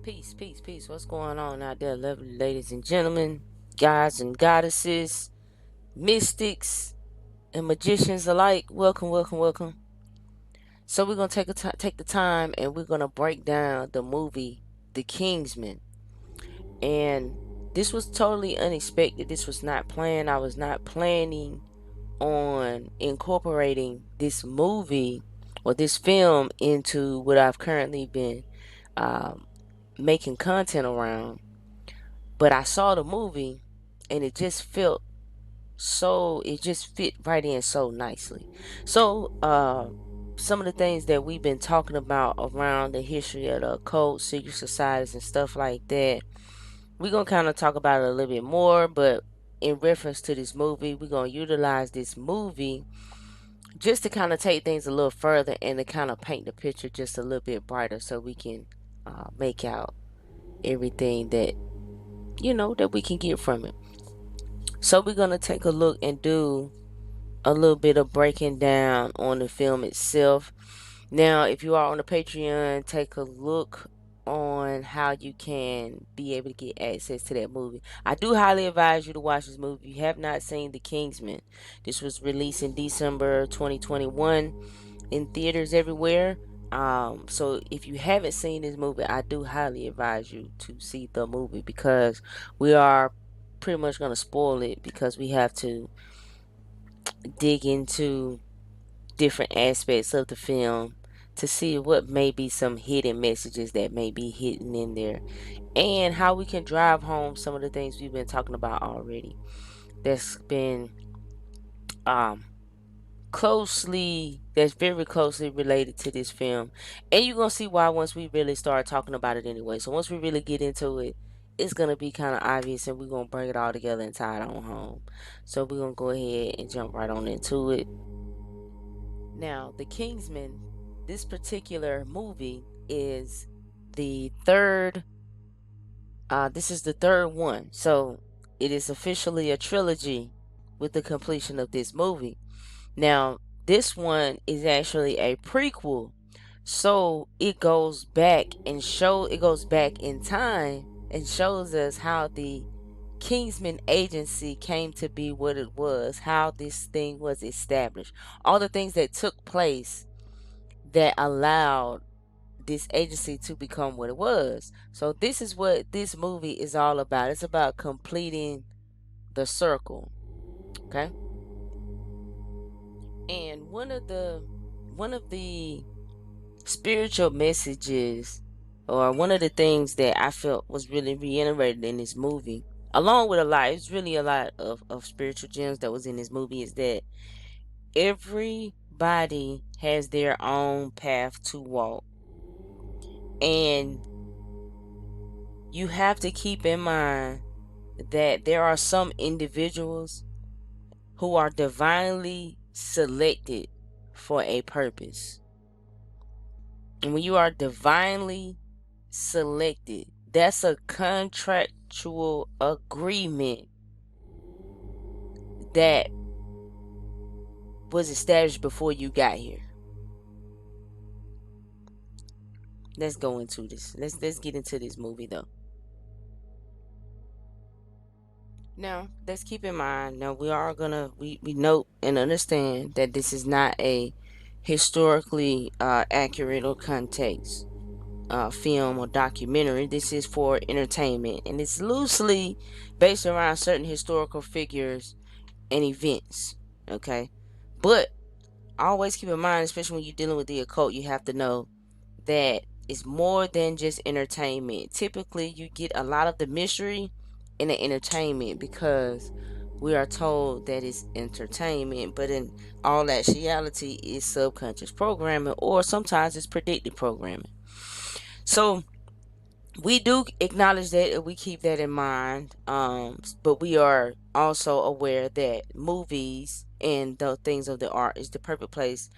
Peace, peace, peace. What's going on out there, lovely ladies and gentlemen, gods and goddesses, mystics and magicians alike? Welcome, welcome, welcome. So we're gonna take the time and we're gonna break down the movie The Kingsman. And this was totally unexpected. This was not planned. I was not planning on incorporating this movie or this film into what I've currently been um, making content around. But I saw the movie and it just felt it just fit right in so nicely. So some of the things that we've been talking about around the history of the occult, secret societies and stuff like that, we're gonna kind of talk about it a little bit more, but in reference to this movie, we're gonna utilize this movie just to kind of take things a little further and to kind of paint the picture just a little bit brighter so we can make out everything that that we can get from it. So we're gonna take a look and do a little bit of breaking down on the film itself. Now, if you are on the Patreon, take a look on how you can be able to get access to that movie. I do highly advise you to watch this movie. If you have not seen The Kingsman, this was released in December 2021 in theaters everywhere. So if you haven't seen this movie, I do highly advise you to see the movie because we are pretty much going to spoil it because we have to dig into different aspects of the film to see what may be some hidden messages that may be hidden in there and how we can drive home some of the things we've been talking about already that's been um that's very closely related to this film, and you're gonna see why once we really start talking about it anyway. So once we really get into it, it's gonna be kind of obvious and we're gonna bring it all together and tie it on home. So we're gonna go ahead and jump right on into it. Now, The Kingsman, this particular movie is the third. This is the third one, so it is officially a trilogy with the completion of this movie. Now, this one is actually a prequel, so it goes back in time and shows us how the Kingsman agency came to be what it was, how this thing was established, all the things that took place that allowed this agency to become what it was. So this is what this movie is all about. It's about completing the circle. Okay? And one of the spiritual messages, or one of the things that I felt was really reiterated in this movie, along with it's really a lot of spiritual gems that was in this movie, is that everybody has their own path to walk. And you have to keep in mind that there are some individuals who are divinely selected for a purpose. And when you are divinely selected, that's a contractual agreement that was established before you got here. Let's go into this. Let's get into this movie though. Now, let's keep in mind. Now, we note and understand that this is not a historically accurate or context film or documentary. This is for entertainment, and it's loosely based around certain historical figures and events. Okay, but always keep in mind, especially when you're dealing with the occult, you have to know that it's more than just entertainment. Typically, you get a lot of the mystery in the entertainment because we are told that it's entertainment, but in all actuality, it's subconscious programming, or sometimes it's predictive programming. So we do acknowledge that and we keep that in mind, but we are also aware that movies and the things of the art is the perfect place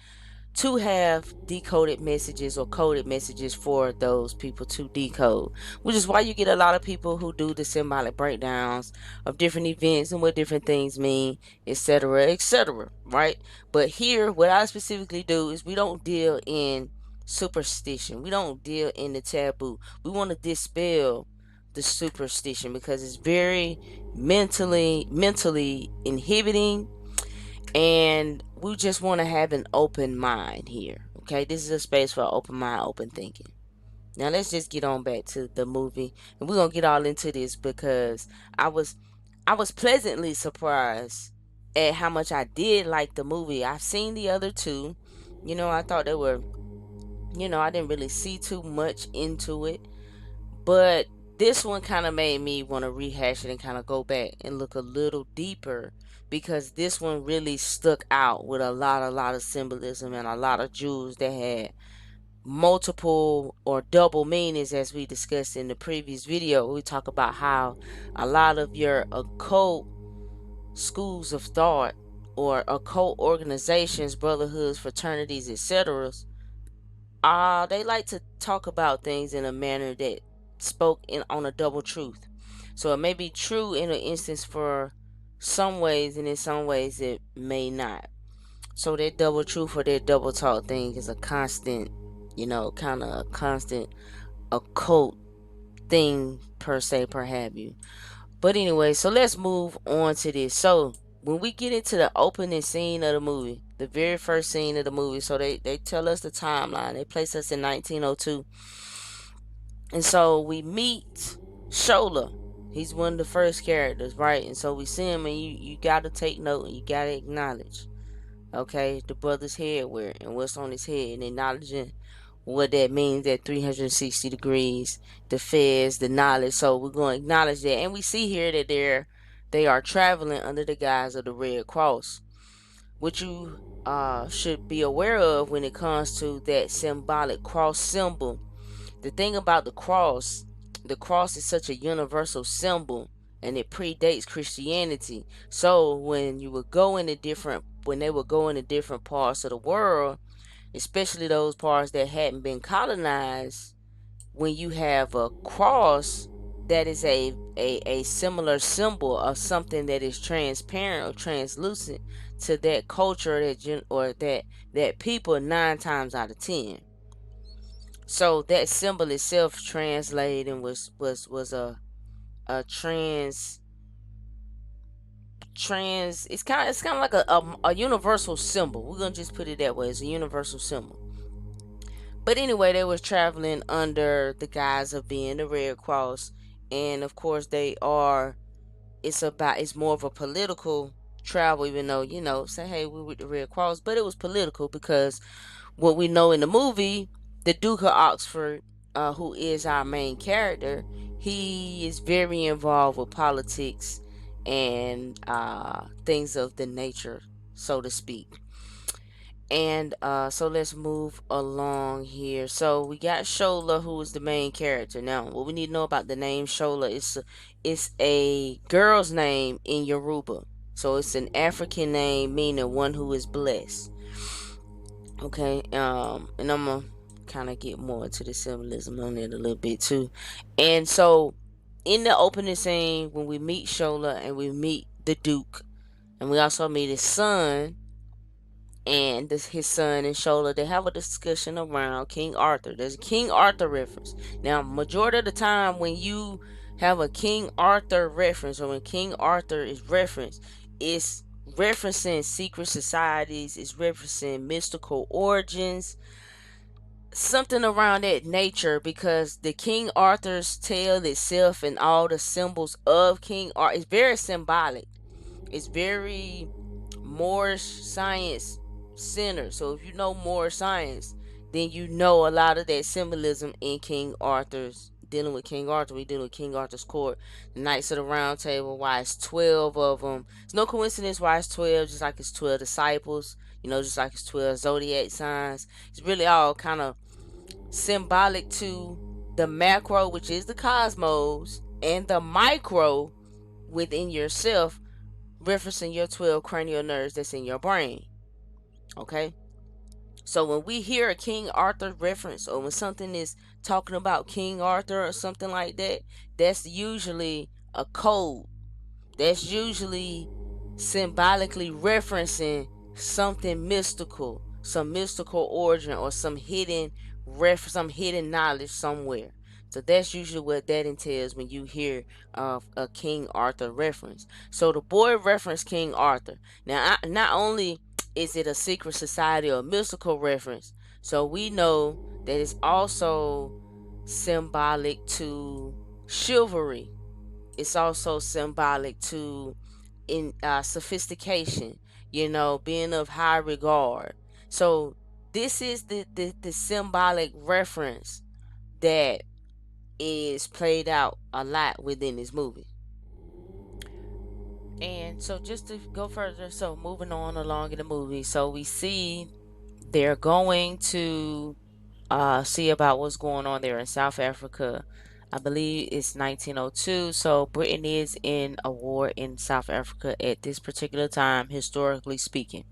to have decoded messages or coded messages for those people to decode, which is why you get a lot of people who do the symbolic breakdowns of different events and what different things mean, etc., etc., right? But here, what I specifically do is we don't deal in superstition. We don't deal in the taboo. We want to dispel the superstition because it's very mentally inhibiting, and we just want to have an open mind here. Okay, this is a space for open mind, open thinking. Now let's just get on back to the movie, and we're gonna get all into this because I was I was pleasantly surprised at how much I did like the movie. I've seen the other two. I thought they were, I didn't really see too much into it, but this one kind of made me want to rehash it and kind of go back and look a little deeper, because this one really stuck out with a lot of symbolism and a lot of jewels that had multiple or double meanings. As we discussed in the previous video, we talk about how a lot of your occult schools of thought or occult organizations, brotherhoods, fraternities, etc., they like to talk about things in a manner that spoke on a double truth. So it may be true in an instance for some ways, and in some ways it may not. So that double truth or that double talk thing is a constant, kind of a constant occult thing per se, per have you. But anyway, so let's move on to this. So when we get into the opening scene of the movie, the very first scene of the movie, so they tell us the timeline. They place us in 1902. And so we meet Shola. He's one of the first characters, right? And so we see him, and you got to take note and you got to acknowledge, okay, the brother's headwear and what's on his head, and acknowledging what that means at 360 degrees, the fez, the knowledge. So we're going to acknowledge that. And we see here that they are traveling under the guise of the Red Cross, which you should be aware of when it comes to that symbolic cross symbol. The thing about the cross is such a universal symbol, and it predates Christianity. So when they would go into different parts of the world, especially those parts that hadn't been colonized, when you have a cross that is a similar symbol of something that is transparent or translucent to that culture that people 9 times out of 10. So that symbol itself translated and was a trans it's kind of like a universal symbol. We're gonna just put it that way. It's a universal symbol. But anyway, they was traveling under the guise of being the Red Cross, and of course it's more of a political travel, even though say, hey, we with the Red Cross, but it was political because what we know in the movie, the Duke of Oxford, who is our main character, he is very involved with politics and things of the nature, so to speak. And so let's move along here. So we got Shola, who is the main character. Now, what we need to know about the name Shola is a girl's name in Yoruba. So it's an African name meaning one who is blessed. Okay, and I'm gonna kind of get more into the symbolism on it a little bit too. And so in the opening scene, when we meet Shola and we meet the Duke, and we also meet his son, and his son and Shola, they have a discussion around King Arthur. There's a King Arthur reference. Now, majority of the time when you have a King Arthur reference, or when King Arthur is referenced, it's referencing secret societies, it's referencing mystical origins, something around that nature, because the King Arthur's tale itself and all the symbols of King Arthur is very symbolic. It's very Moorish science centered. So if you know Moorish science, then you know a lot of that symbolism in King Arthur's. Dealing with King Arthur, we deal with King Arthur's court, the Knights of the Round Table. Why it's 12 of them? It's no coincidence why it's 12, just like it's 12 disciples. Just like it's 12 zodiac signs. It's really all kind of symbolic to the macro, which is the cosmos, and the micro within yourself, referencing your 12 cranial nerves that's in your brain. Okay? So when we hear a King Arthur reference, or when something is talking about King Arthur or something like that, that's usually a code. That's usually symbolically referencing something mystical, some mystical origin, or some hidden some hidden knowledge somewhere. So that's usually what that entails when you hear of a King Arthur reference. So the boy referenced King Arthur. Now, not only is it a secret society or mystical reference, so we know that it's also symbolic to chivalry. It's also symbolic to in sophistication, being of high regard. So this is the symbolic reference that is played out a lot within this movie. And so just to go further, so moving on along in the movie, so we see they're going to see about what's going on there in South Africa. I believe it's 1902. So Britain is in a war in South Africa at this particular time, historically speaking.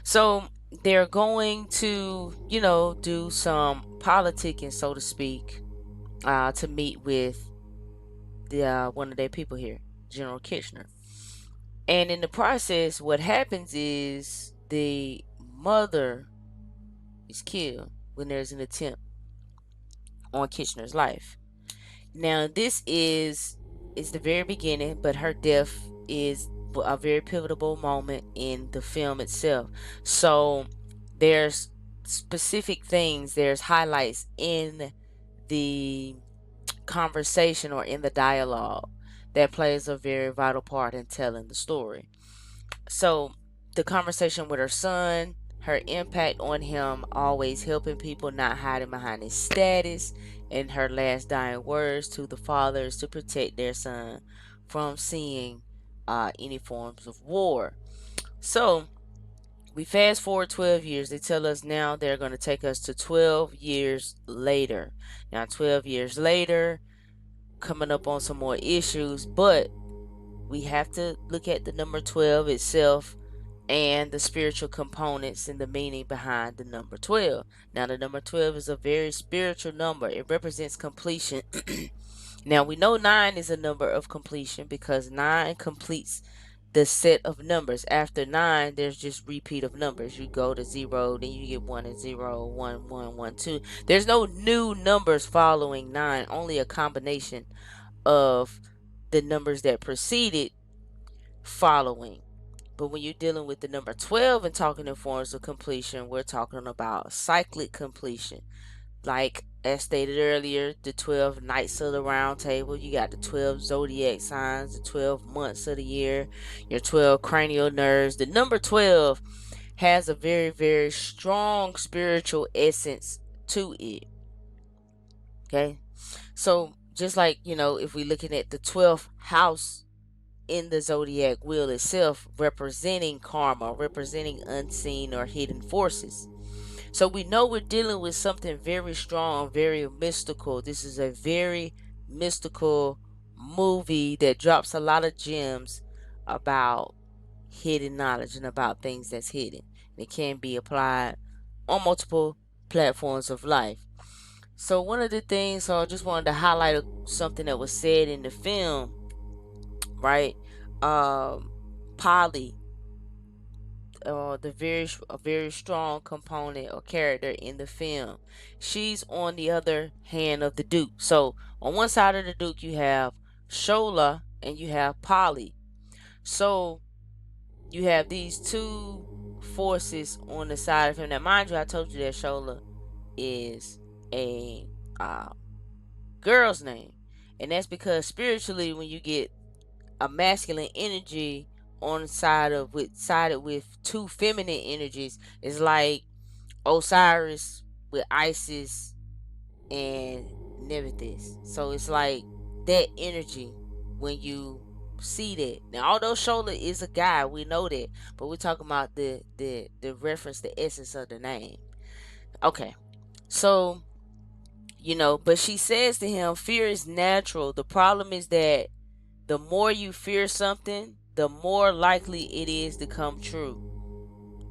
So they're going to, do some politicking, so to speak, to meet with the one of their people here, General Kitchener. And in the process, what happens is the mother is killed when there's an attempt on Kitchener's life. Now, this is the very beginning, but her death is a very pivotal moment in the film itself. So there's specific things, there's highlights in the conversation or in the dialogue that plays a very vital part in telling the story. So the conversation with her son, her impact on him, always helping people, not hiding behind his status, and her last dying words to the fathers to protect their son from seeing any forms of war. So we fast forward 12 years. They tell us now they're going to take us to 12 years later. Now, 12 years later, coming up on some more issues, but we have to look at the number 12 itself and the spiritual components and the meaning behind the number 12. Now, the number 12 is a very spiritual number. It represents completion. Now, we know 9 is a number of completion because 9 completes the set of numbers. After 9, there's just repeat of numbers. You go to 0, then you get 1 and 0, 1, 1, 1, 2. There's no new numbers following 9, only a combination of the numbers that preceded following. But when you're dealing with the number 12 and talking in forms of completion, we're talking about cyclic completion. Like, as stated earlier, the 12 Knights of the Round Table, you got the 12 zodiac signs, the 12 months of the year, your 12 cranial nerves. The number 12 has a very, very strong spiritual essence to it. Okay? So, just like, if we're looking at the 12th house in the zodiac wheel itself, representing karma, representing unseen or hidden forces. So we know we're dealing with something very strong, very mystical. This is a very mystical movie that drops a lot of gems about hidden knowledge and about things that's hidden. And it can be applied on multiple platforms of life. So one of the things, so I just wanted to highlight something that was said in the film, right? Polly, a very strong component or character in the film. She's on the other hand of the Duke. So on one side of the Duke you have Shola and you have Polly. So you have these two forces on the side of him. Now, mind you, I told you that Shola is a girl's name, and that's because spiritually, when you get a masculine energy on sided with two feminine energies, it's like Osiris with Isis and Nephthys. So it's like that energy when you see that. Now, although Shola is a guy, we know that, but we're talking about the reference, the essence of the name. Okay, so but she says to him, fear is natural. The problem is that the more you fear something, the more likely it is to come true.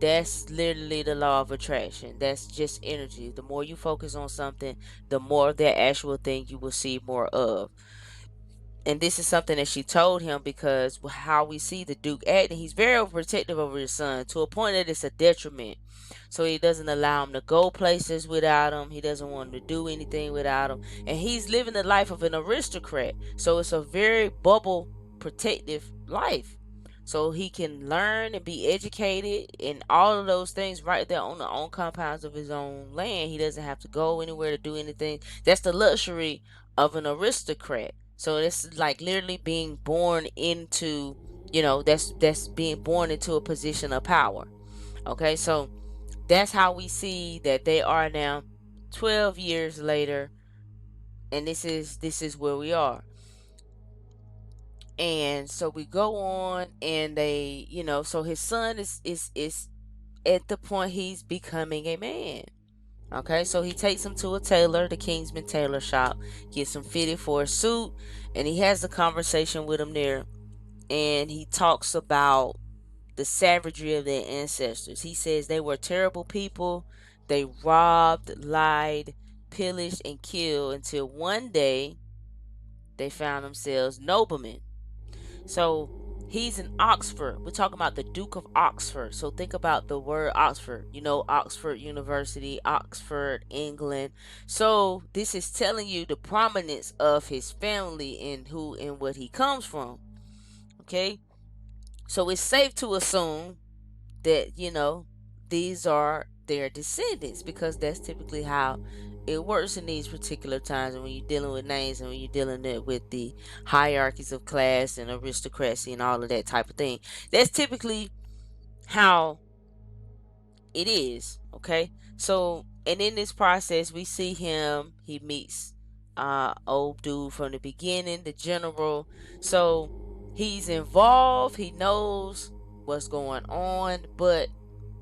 That's literally the law of attraction. That's just energy. The more you focus on something, the more of that actual thing you will see more of. And this is something that she told him, because how we see the Duke acting, he's very overprotective over his son to a point that it's a detriment. So he doesn't allow him to go places without him. He doesn't want him to do anything without him. And he's living the life of an aristocrat. So it's a very bubble protective life. So he can learn and be educated and all of those things right there on the own compounds of his own land. He doesn't have to go anywhere to do anything. That's the luxury of an aristocrat. So it's like literally being born into, that's being born into a position of power. Okay, so that's how we see that they are now 12 years later, and this is where we are. And so we go on, and they, so his son is at the point he's becoming a man. Okay, so he takes him to a tailor, the Kingsman tailor shop, gets him fitted for a suit, and he has a conversation with him there, and he talks about the savagery of their ancestors. He says they were terrible people. They robbed, lied, pillaged, and killed until one day they found themselves noblemen. So he's in Oxford. We're talking about the Duke of Oxford. So think about the word Oxford. Oxford University, Oxford, England. So this is telling you the prominence of his family and who and what he comes from. Okay? So it's safe to assume that, these are their descendants, because that's typically how it works in these particular times, and when you're dealing with names and when you're dealing with the hierarchies of class and aristocracy and all of that type of thing. That's typically how it is. Okay, so and in this process we see he meets old dude from the beginning, the general. So he's involved, he knows what's going on, but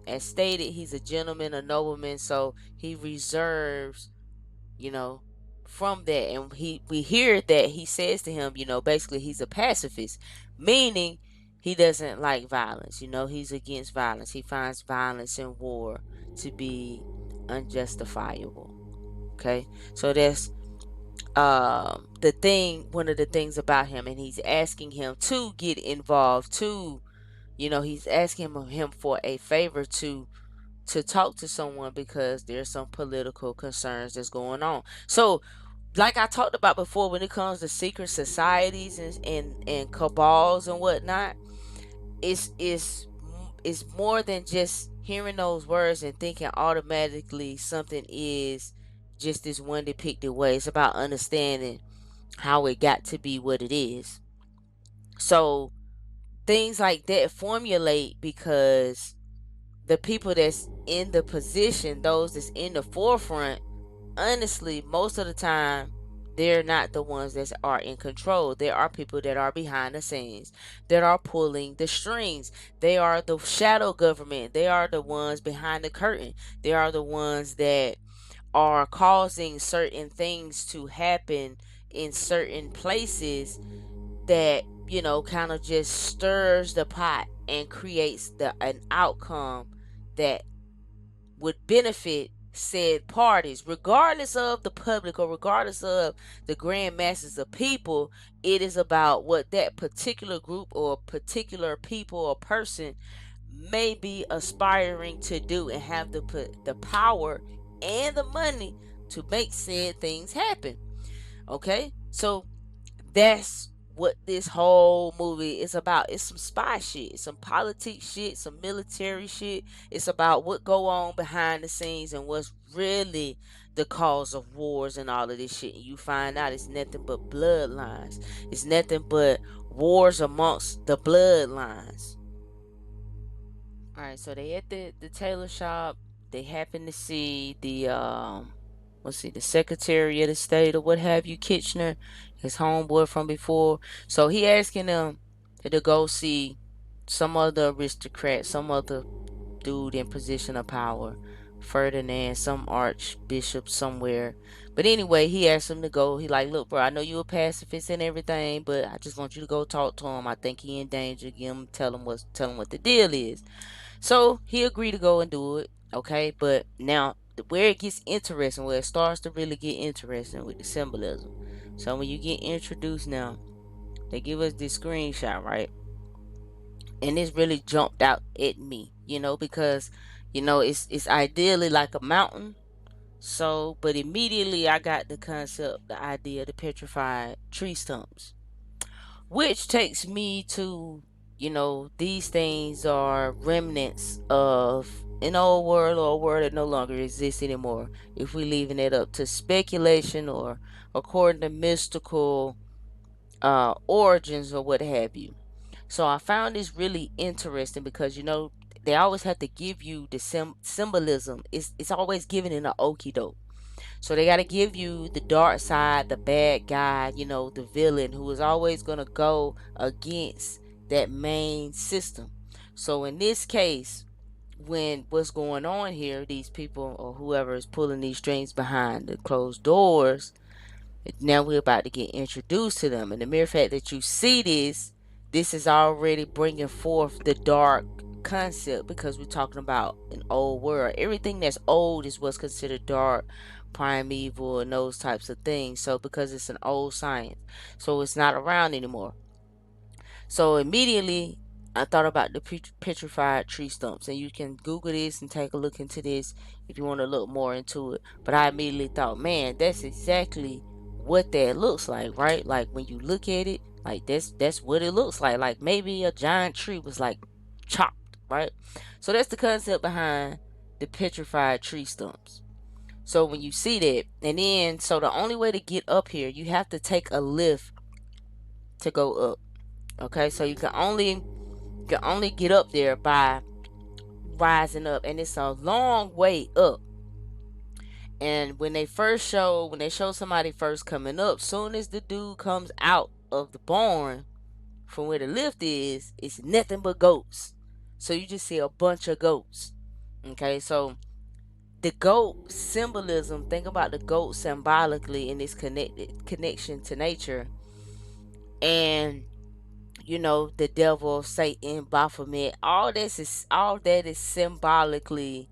as stated, he's a gentleman, a nobleman, so he reserves, you know, from that. And we hear that he says to him, basically he's a pacifist, meaning he doesn't like violence. He's against violence. He finds violence and war to be unjustifiable. Okay, so that's one of the things about him, and he's asking him to get involved too. He's asking him for a favor to talk to someone, because there's some political concerns that's going on. So, like I talked about before, when it comes to secret societies and cabals and whatnot, it's more than just hearing those words and thinking automatically something is just this one depicted way. It's about understanding how it got to be what it is. So things like that formulate because the people that's in the position, those that's in the forefront, honestly, most of the time, they're not the ones that are in control. There are people that are behind the scenes that are pulling the strings. They are the shadow government. They are the ones behind the curtain. They are the ones that are causing certain things to happen in certain places that, kind of just stirs the pot and creates an outcome that would benefit said parties, regardless of the public or regardless of the grand masses of people. It is about what that particular group or particular people or person may be aspiring to do and have the power and the money to make said things happen. Okay, so that's what this whole movie is about. It's some spy shit, some politics shit, some military shit. It's about what go on behind the scenes and what's really the cause of wars and all of this shit. And you find out it's nothing but bloodlines. It's nothing but wars amongst the bloodlines. Alright, so they at the tailor shop. They happen to see the Secretary of the State or what have you, Kitchener, his homeboy from before. So he asking them to go see some other aristocrat, some other dude in position of power, Ferdinand, some archbishop somewhere. But anyway, he asked him to go. He like, look, bro, I know you a pacifist and everything, but I just want you to go talk to him. I think he in danger. Tell him what the deal is. So he agreed to go and do it. Okay, but now where it gets where it starts to really get interesting with the symbolism. So when you get introduced now, they give us this screenshot, right? And this really jumped out at me, because it's ideally like a mountain. So, but immediately I got the concept, the idea of the petrified tree stumps, which takes me to, these things are remnants of an old world, or a world that no longer exists anymore. If we leaving it up to speculation, or according to mystical origins or what have you. So I found this really interesting because they always have to give you the symbolism. It's always given in an okie doke. So they got to give you the dark side, the bad guy, the villain who is always going to go against that main system. So in this case, when what's going on here, these people or whoever is pulling these strings behind the closed doors, now we're about to get introduced to them. And the mere fact that you see this is already bringing forth the dark concept, because we're talking about an old world. Everything that's old is what's considered dark, primeval, and those types of things. So because it's an old science, so it's not around anymore. So immediately I thought about the petrified tree stumps, and you can Google this and take a look into this if you want to look more into it. But I immediately thought, man, that's exactly what that looks like, right? Like when you look at it, like that's what it looks like. Like maybe a giant tree was like chopped, right? So that's the concept behind the petrified tree stumps. So when you see that, and then so the only way to get up here, you have to take a lift to go up. Okay, so you can only get up there by rising up, and it's a long way up. And when they show somebody first coming up, soon as the dude comes out of the barn from where the lift is, it's nothing but goats. So you just see a bunch of goats. Okay, so the goat symbolism, think about the goat symbolically in this connection to nature. And the devil, Satan, Baphomet, all that is symbolically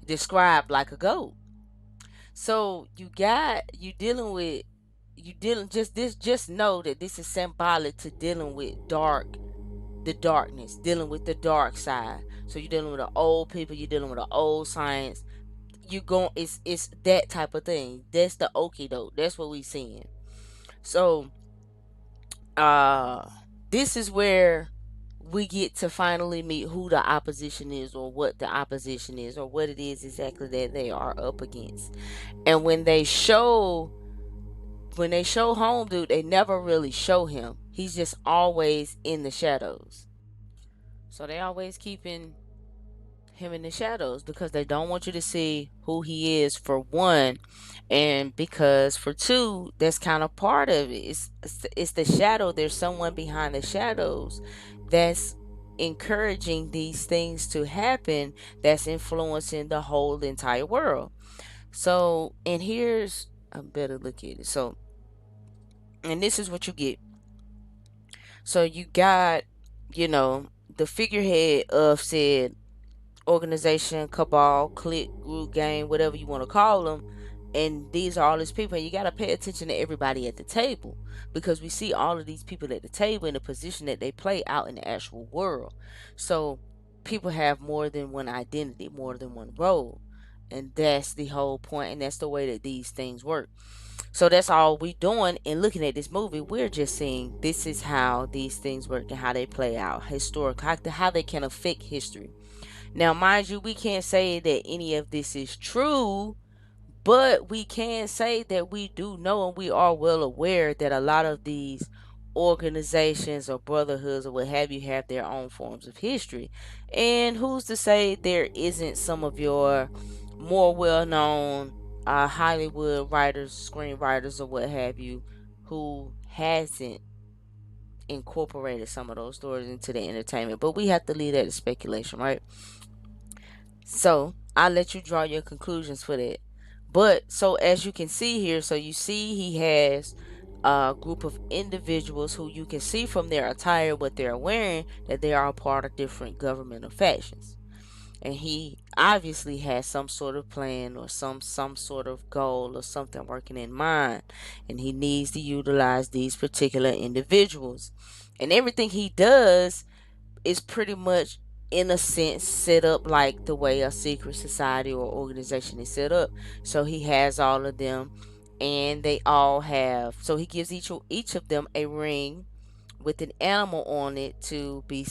described like a goat. So you dealing with you dealing just know that this is symbolic to dealing with the darkness, dealing with the dark side. So you're dealing with the old people, you're dealing with the old science. It's that type of thing. That's the okie doke. That's what we seeing. So this is where we get to finally meet who the opposition is, or what the opposition is, or what it is exactly that they are up against. And when they show home dude, they never really show him. He's just always in the shadows. So they always keeping him in the shadows because they don't want you to see who he is, for one, and because for two, that's kind of part of it. It's the shadow. There's someone behind the shadows that's encouraging these things to happen, that's influencing the whole entire world. So, and here's a better look at it. So, and this is what you get. So you got, the figurehead of said organization, cabal, clique, group, gang, whatever you want to call them. And these are all these people. And you got to pay attention to everybody at the table, because we see all of these people at the table in the position that they play out in the actual world. So people have more than one identity, more than one role. And that's the whole point, and that's the way that these things work. So that's all we doing in looking at this movie. We're just seeing this is how these things work and how they play out historically, how they can affect history. Now, mind you, we can't say that any of this is true, but we can say that we do know and we are well aware that a lot of these organizations or brotherhoods or what have their own forms of history. And who's to say there isn't some of your more well known Hollywood writers, screenwriters, or what have you, who hasn't incorporated some of those stories into the entertainment? But we have to leave that to speculation, right? So I'll let you draw your conclusions for that. But so as you can see here, so you see he has a group of individuals who you can see from their attire, what they're wearing, that they are a part of different governmental factions. and he obviously has some sort of plan or some sort of goal or something working in mind, and he needs to utilize these particular individuals, and everything he does is pretty much in a sense set up like the way a secret society or organization is set up. So he has all of them, and they all have, so he gives each of them a ring with an animal on it to be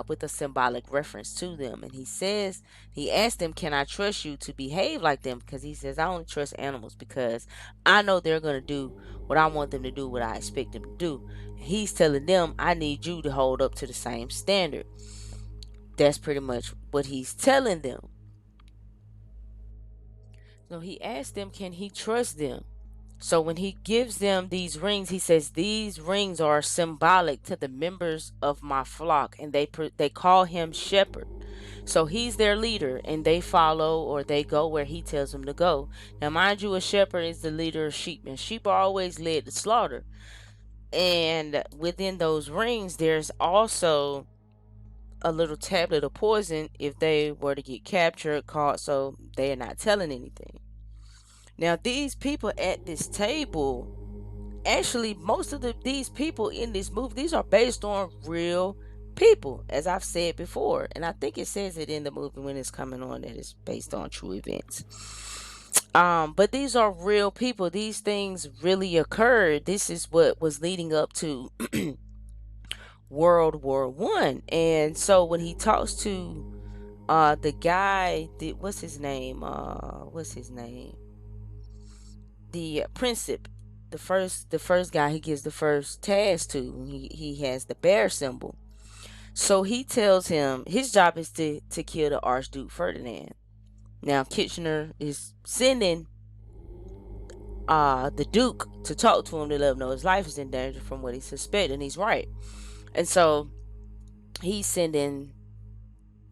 with a symbolic reference to them. And he says, he asked them, can I trust you to behave like them? Because he says, I only trust animals because I know they're going to do what I want them to do, what I expect them to do. He's telling them, I need you to hold up to the same standard. That's pretty much what he's telling them. So he asked them, can he trust them? So when he gives them these rings, he says these rings are symbolic to the members of my flock, and they call him shepherd. So he's their leader, and they follow or they go where he tells them to go. Now, mind you, a shepherd is the leader of sheep, and sheep are always led to slaughter. And within those rings, there's also a little tablet of poison if they were to get captured, caught, so they are not telling anything. Now, these people at this table, actually, most of these people in this movie, these are based on real people, as I've said before. And I think it says it in the movie when it's coming on that it's based on true events. But these are real people. These things really occurred. This is what was leading up to World War I. And so when he talks to the guy, what's his name? The princip, the first guy he gives the first task to. He has the bear symbol. So he tells him his job is to kill the Archduke Ferdinand. Now Kitchener is sending the Duke to talk to him to let him know his life is in danger from what he suspects, and he's right. And so he's sending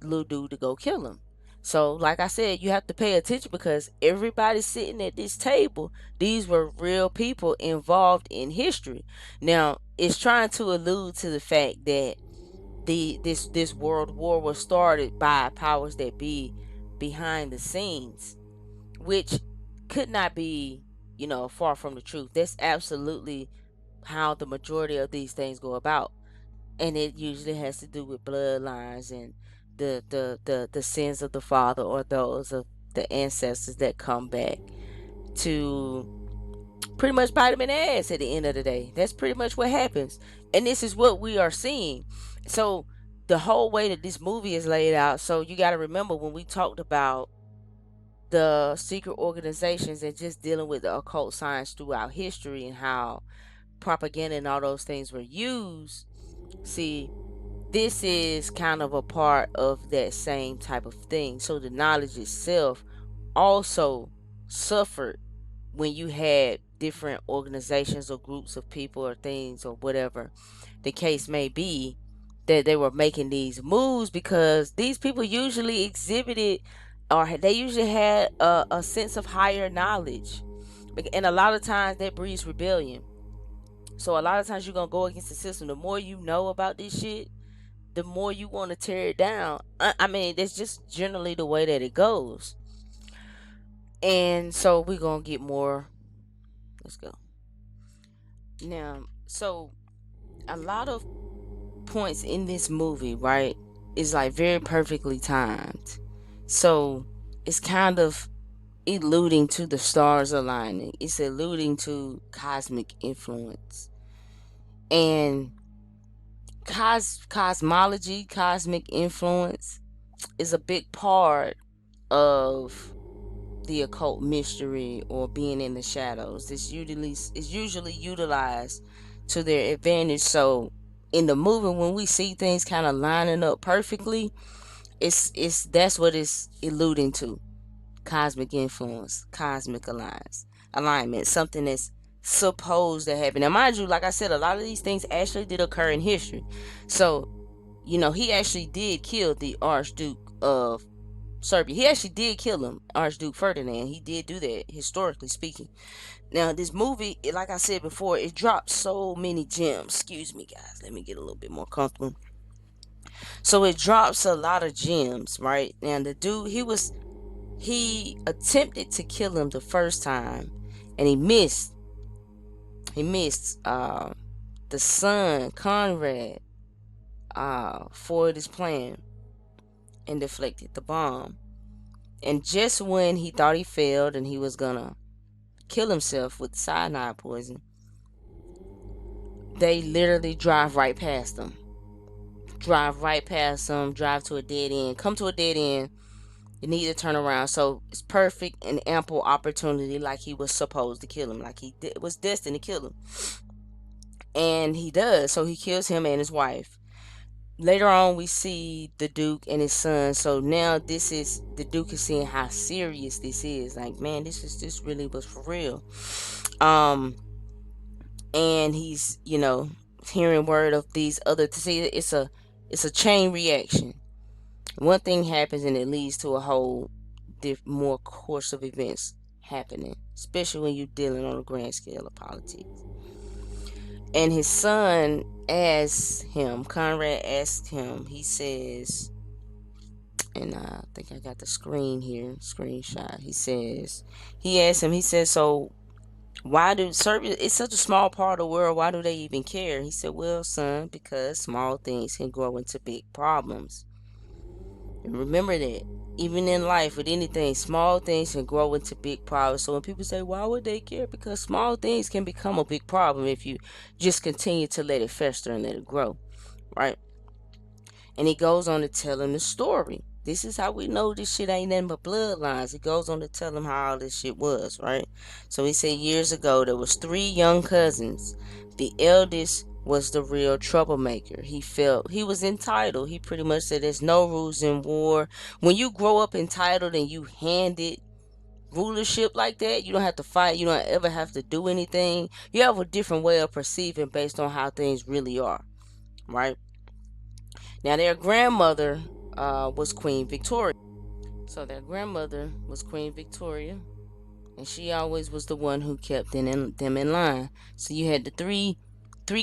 little dude to go kill him. So, like I said, you have to pay attention because everybody sitting at this table, these were real people involved in history. Now, it's trying to allude to the fact that this world war was started by powers that be behind the scenes, which could not be, far from the truth. That's absolutely how the majority of these things go about, and it usually has to do with bloodlines and the sins of the father or those of the ancestors that come back to pretty much bite them in the ass at the end of the day. That's pretty much what happens, and this is what we are seeing. So the whole way that this movie is laid out, so you got to remember when we talked about the secret organizations and just dealing with the occult science throughout history and how propaganda and all those things were used. See, this is kind of a part of that same type of thing. So the knowledge itself also suffered when you had different organizations or groups of people or things or whatever the case may be, that they were making these moves because these people usually exhibited or they usually had a sense of higher knowledge, and a lot of times that breeds rebellion. So a lot of times you're gonna go against the system. The more you know about this shit, the more you want to tear it down. I mean, that's just generally the way that it goes. And so we're gonna get more. Let's go. Now, so a lot of points in this movie, right, is like very perfectly timed. So it's kind of alluding to the stars aligning. It's alluding to cosmic influence. And cosmology, cosmic influence is a big part of the occult mystery or being in the shadows. It's usually utilized to their advantage. So in the movie, when we see things kind of lining up perfectly, it's that's what it's alluding to. Cosmic influence, cosmic alignment, something that's supposed to happen. Now, mind you, like I said, a lot of these things actually did occur in history. So, he actually did kill the Archduke of Serbia. He actually did kill him, Archduke Ferdinand. He did do that, historically speaking. Now, this movie, like I said before, it dropped so many gems. Excuse me, guys. Let me get a little bit more comfortable. So it drops a lot of gems, right? And the dude, he attempted to kill him the first time, and he missed. He missed. The son Conrad forwarded his plan and deflected the bomb. And just when he thought he failed and he was gonna kill himself with cyanide poison, they literally drive right past him. Drive right past him, drive to a dead end, come to a dead end. You need to turn around. So it's perfect and ample opportunity, like he was supposed to kill him, like was destined to kill him. And he does. So he kills him and his wife. Later on, we see the Duke and his son. So now the Duke is seeing how serious this is. Like, man, this really was for real. And he's, hearing word of these other. See, it's a chain reaction. One thing happens and it leads to a whole more course of events happening, especially when you're dealing on a grand scale of politics. And his son Conrad asked him, he says, and I think I got the screenshot. He asked him, he says, so why do Serbia, it's such a small part of the world, why do they even care? He said, well, son, because small things can grow into big problems. And remember that. Even in life, with anything, small things can grow into big problems. So when people say, why would they care? Because small things can become a big problem if you just continue to let it fester and let it grow, right? And he goes on to tell him the story. This is how we know this shit ain't nothing but bloodlines. He goes on to tell him how all this shit was, right? So he said years ago there was 3 young cousins. The eldest was the real troublemaker. He felt he was entitled. He pretty much said there's no rules in war. When you grow up entitled and you handed rulership like that, you don't have to fight, you don't ever have to do anything. You have a different way of perceiving based on how things really are, right? Now their grandmother was Queen Victoria. So their grandmother was Queen Victoria, and she always was the one who kept them in line. So you had the three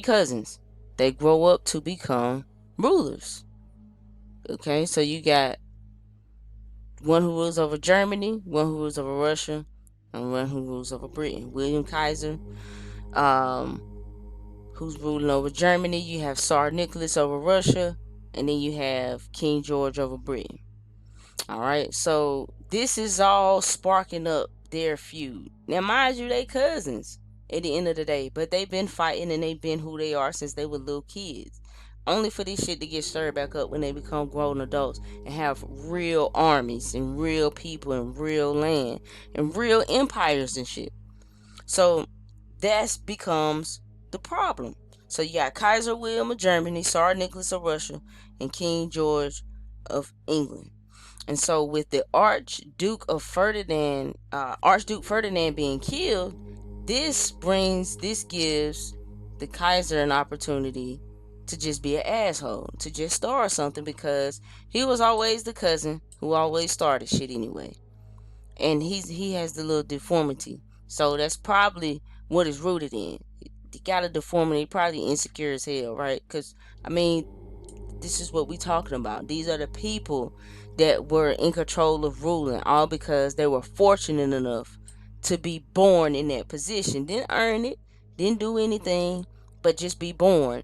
cousins. They grow up to become rulers. Okay, so you got one who rules over Germany, one who rules over Russia, and one who rules over Britain. William Kaiser, who's ruling over Germany. You have Tsar Nicholas over Russia, and then you have King George over Britain. All right, so this is all sparking up their feud. Now, mind you, they cousins at the end of the day, but they've been fighting and they've been who they are since they were little kids. Only for this shit to get stirred back up when they become grown adults and have real armies and real people and real land and real empires and shit. So that becomes the problem. So you got Kaiser William of Germany, Tsar Nicholas of Russia, and King George of England. And so with the Archduke Ferdinand being killed, this gives the Kaiser an opportunity to just be an asshole, to just start something, because he was always the cousin who always started shit anyway. And he has the little deformity. So that's probably what is rooted in. He got a deformity, probably insecure as hell, right? Because, I mean, this is what we talking about. These are the people that were in control of ruling, all because they were fortunate enough to be born in that position. Didn't earn it, didn't do anything, but just be born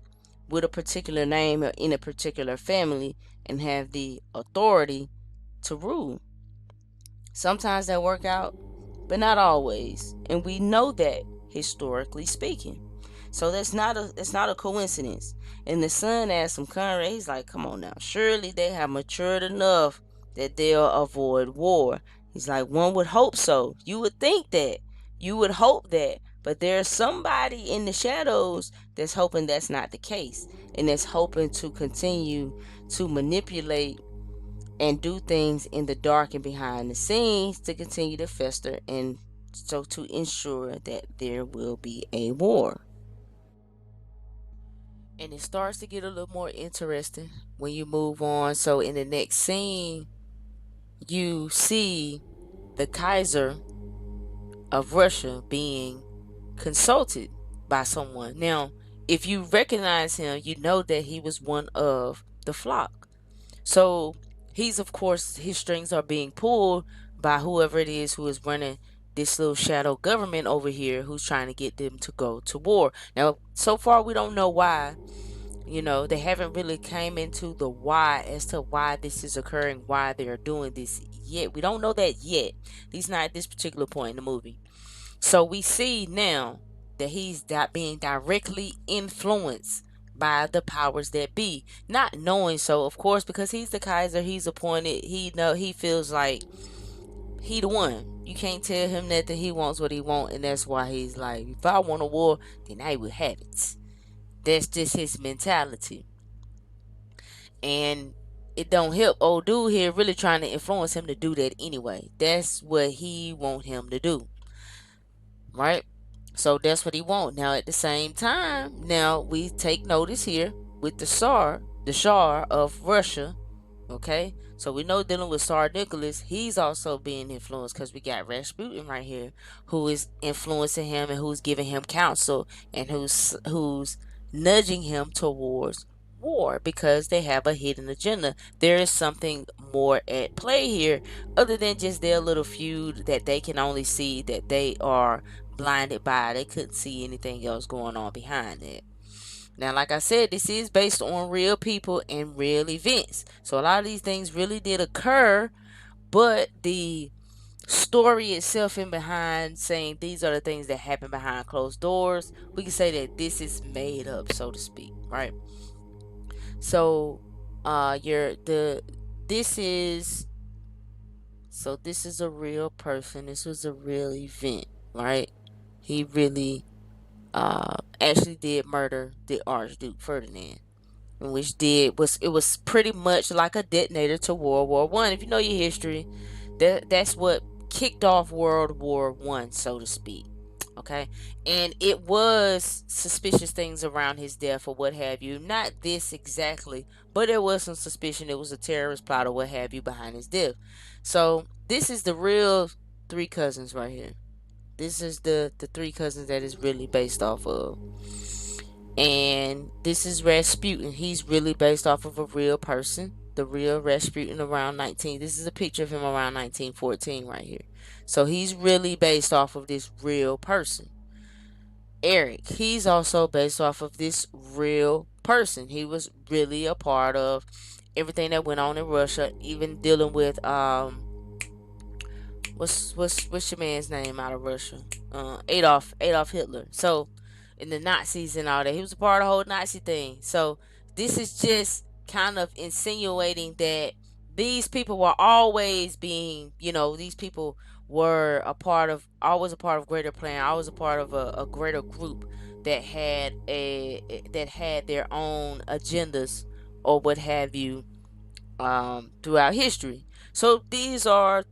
with a particular name or in a particular family and have the authority to rule. Sometimes that work out, but not always. And we know that historically speaking. So that's not a coincidence. And the son asked him, Conrad, he's like, come on now, surely they have matured enough that they'll avoid war. He's like, one would hope so. You would think that. You would hope that. But there's somebody in the shadows that's hoping that's not the case. And that's hoping to continue to manipulate and do things in the dark and behind the scenes to continue to fester, and so to ensure that there will be a war. And it starts to get a little more interesting when you move on. So in the next scene, you see the Kaiser of Russia being consulted by someone. Now, if you recognize him, you know that he was one of the flock. So he's, of course, his strings are being pulled by whoever it is who is running this little shadow government over here, who's trying to get them to go to war. Now, so far we don't know why. They haven't really came into the why as to why this is occurring, why they're doing this yet. We don't know that yet. At least not at this particular point in the movie. So we see now that he's being directly influenced by the powers that be, not knowing so, of course, because he's the Kaiser, he's appointed. He feels like he the one. You can't tell him nothing. He wants what he wants, and that's why he's like, if I want a war, then I will have it. That's just his mentality. And it don't help old dude here really trying to influence him to do that anyway. That's what he want him to do, right? So that's what he want. Now at the same time, now we take notice here with the Shah of Russia. Okay, so we know dealing with Tsar Nicholas, he's also being influenced, because we got Rasputin right here, who is influencing him and who's giving him counsel, and who's nudging him towards war, because they have a hidden agenda. There is something more at play here, other than just their little feud that they can only see, that they are blinded by. They couldn't see anything else going on behind it. Now, like I said, this is based on real people and real events. So a lot of these things really did occur, but the story itself in behind saying these are the things that happen behind closed doors, we can say that this is made up, so to speak, right? So this is a real person. This was a real event, right? He really actually did murder the Archduke Ferdinand, which was pretty much like a detonator to World War One. If you know your history, that's what kicked off World War One, so to speak. Okay, and it was suspicious things around his death or what have you. Not this exactly, but there was some suspicion it was a terrorist plot or what have you behind his death. So this is the real three cousins right here. This is the three cousins that is really based off of. And this is Rasputin. He's really based off of a real person. The real Rasputin around 19. This is a picture of him around 1914 right here. So he's really based off of this real person. Eric, he's also based off of this real person. He was really a part of everything that went on in Russia, even dealing with what's your man's name out of Russia? Adolf Hitler. So in the Nazis and all that, he was a part of the whole Nazi thing. So this is just kind of insinuating that these people were always being, these people were always a part of greater plan, always a part of a greater group that had their own agendas or what have you throughout history. So these are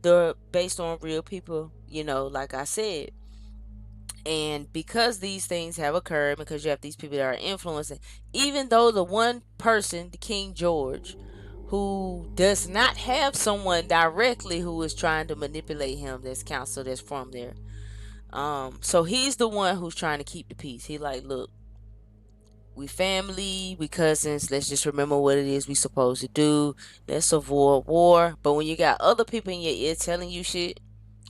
based on real people, like I said. And because these things have occurred, because you have these people that are influencing, even though the one person, the King George, who does not have someone directly who is trying to manipulate him, that's counsel that's from there. So he's the one who's trying to keep the peace. He like, look, we family, we cousins. Let's just remember what it is we supposed to do. Let's avoid war. But when you got other people in your ear telling you shit,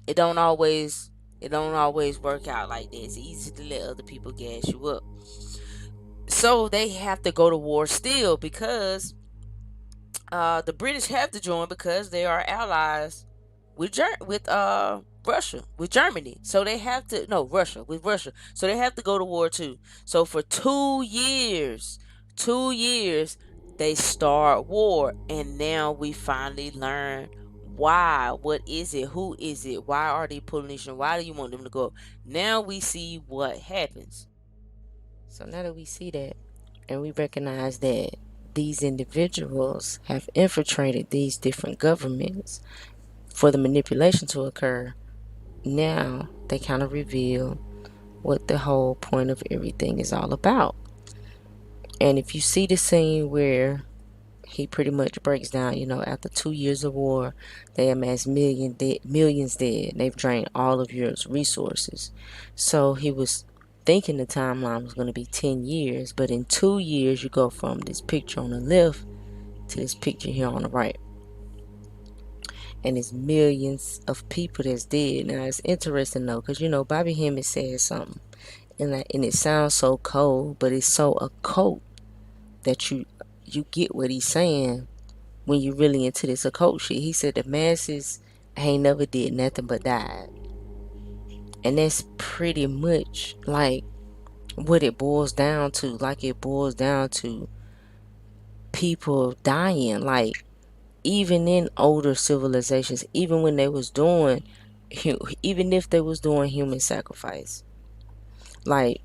it don't always work out like that. It's easy to let other people gas you up. So they have to go to war still, because the British have to join, because they are allies with Russia, with Germany. So they have to Russia, with Russia. So they have to go to war too. So for 2 years, they start war, and now we finally learn why. What is it? Who is it? Why are they pulling this? Why do you want them to go? Now we see what happens. So now that we see that, and we recognize that these individuals have infiltrated these different governments for the manipulation to occur, now they kind of reveal what the whole point of everything is all about. And if you see the scene where he pretty much breaks down, after 2 years of war, they amassed millions dead. They've drained all of Europe's resources. So he was thinking the timeline was going to be 10 years, but in 2 years, you go from this picture on the left to this picture here on the right. And it's millions of people that's dead. Now it's interesting though, because Bobby Hemmett said something, and it sounds so cold, but it's so occult that you get what he's saying when you really into this occult shit. He said the masses ain't never did nothing but died, and that's pretty much like what it boils down to. Like, it boils down to people dying. Like, even in older civilizations, even when they was doing, even if they was doing human sacrifice, like,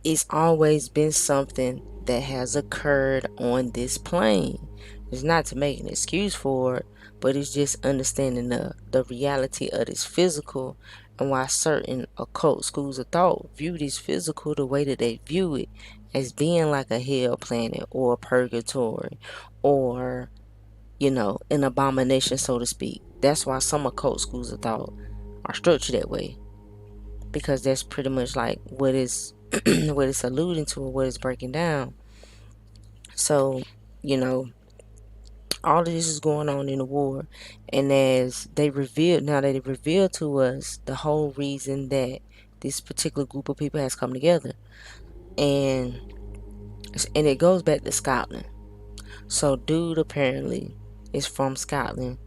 it's always been something that has occurred on this plane. It's not to make an excuse for it, but it's just understanding the reality of this physical, and why certain occult schools of thought view this physical the way that they view it, as being like a hell planet or a purgatory, or an abomination, so to speak. That's why some occult schools of thought are structured that way, because that's pretty much like what is what it's alluding to, or what it's breaking down. So, all of this is going on in the war, and as they revealed, now that they revealed to us the whole reason that this particular group of people has come together, and it goes back to Scotland. So, dude apparently is from Scotland,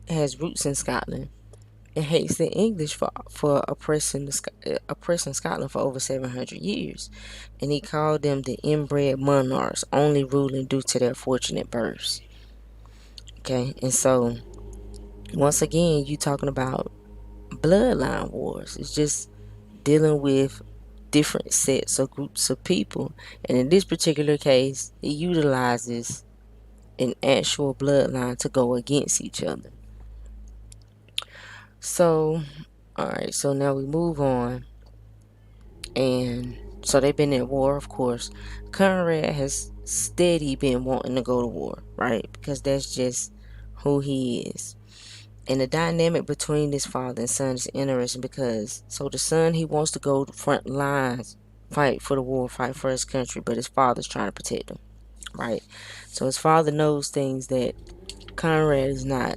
has roots in Scotland, and hates the English for oppressing Scotland for over 700 years. And he called them the inbred monarchs, only ruling due to their fortunate births. Okay, and so once again, you talking about bloodline wars. It's just dealing with different sets or groups of people, and in this particular case, it utilizes an actual bloodline to go against each other. So, alright, so now we move on. And so they've been at war, of course. Conrad has steady been wanting to go to war, right? Because that's just who he is. And the dynamic between this father and son is interesting, because so the son, he wants to go to front lines, fight for the war, fight for his country, but his father's trying to protect him, right? So his father knows things that Conrad is not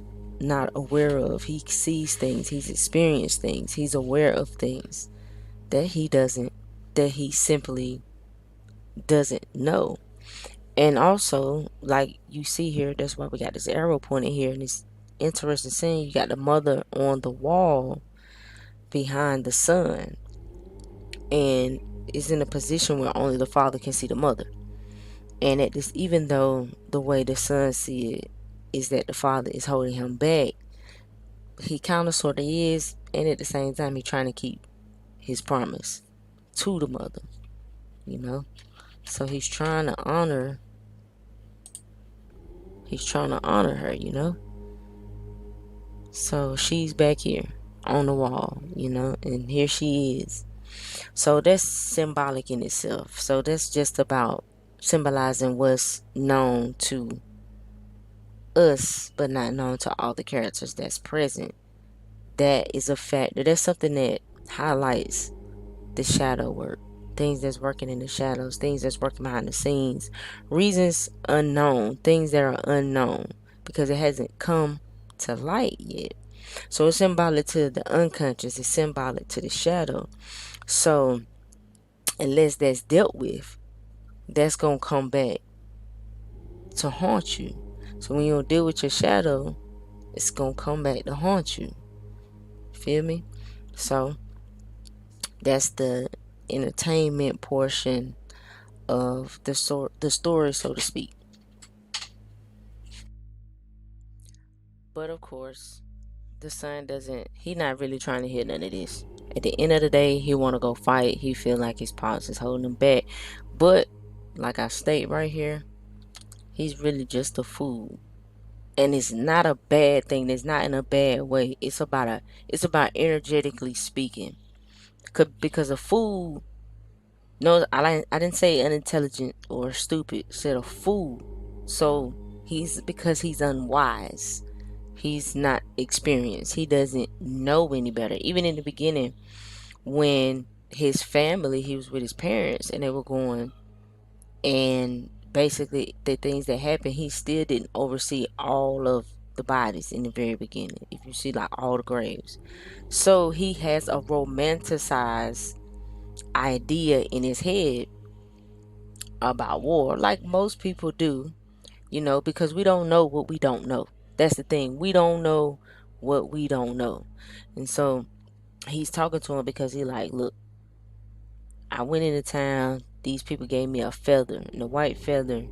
aware of. He sees things, he's experienced things, he's aware of things that he simply doesn't know. And also, like you see here, that's why we got this arrow pointed here, and it's interesting seeing you got the mother on the wall behind the son, and is in a position where only the father can see the mother. And at this, even though the way the son see it is that the father is holding him back, he kind of sort of is, and at the same time, he's trying to keep his promise to the mother, so he's trying to honor her. So she's back here on the wall, and here she is. So that's symbolic in itself. So that's just about symbolizing what's known to us but not known to all the characters that's present. That is a factor. That's something that highlights the shadow work, things that's working in the shadows, things that's working behind the scenes, reasons unknown, things that are unknown because it hasn't come to light yet. So it's symbolic to the unconscious, it's symbolic to the shadow. So unless that's dealt with, that's gonna come back to haunt you. So when you don't deal with your shadow, it's gonna come back to haunt you. Feel me? So that's the entertainment portion of the story, so to speak. But of course, the son he's not really trying to hear none of this. At the end of the day, he want to go fight. He feel like his pops is holding him back. But like I state right here, he's really just a fool. And it's not a bad thing. It's not in a bad way. It's about energetically speaking. Because a fool, no, I didn't say unintelligent or stupid. I said a fool. So because he's unwise. He's not experienced. He doesn't know any better. Even in the beginning, when his family, he was with his parents, and they were going and basically the things that happened, he still didn't oversee all of the bodies in the very beginning. If you see like all the graves. So he has a romanticized idea in his head about war, like most people do, because we don't know what we don't know. That's the thing. We don't know what we don't know. And so he's talking to him because he like, look, I went into town, these people gave me a feather, and the white feather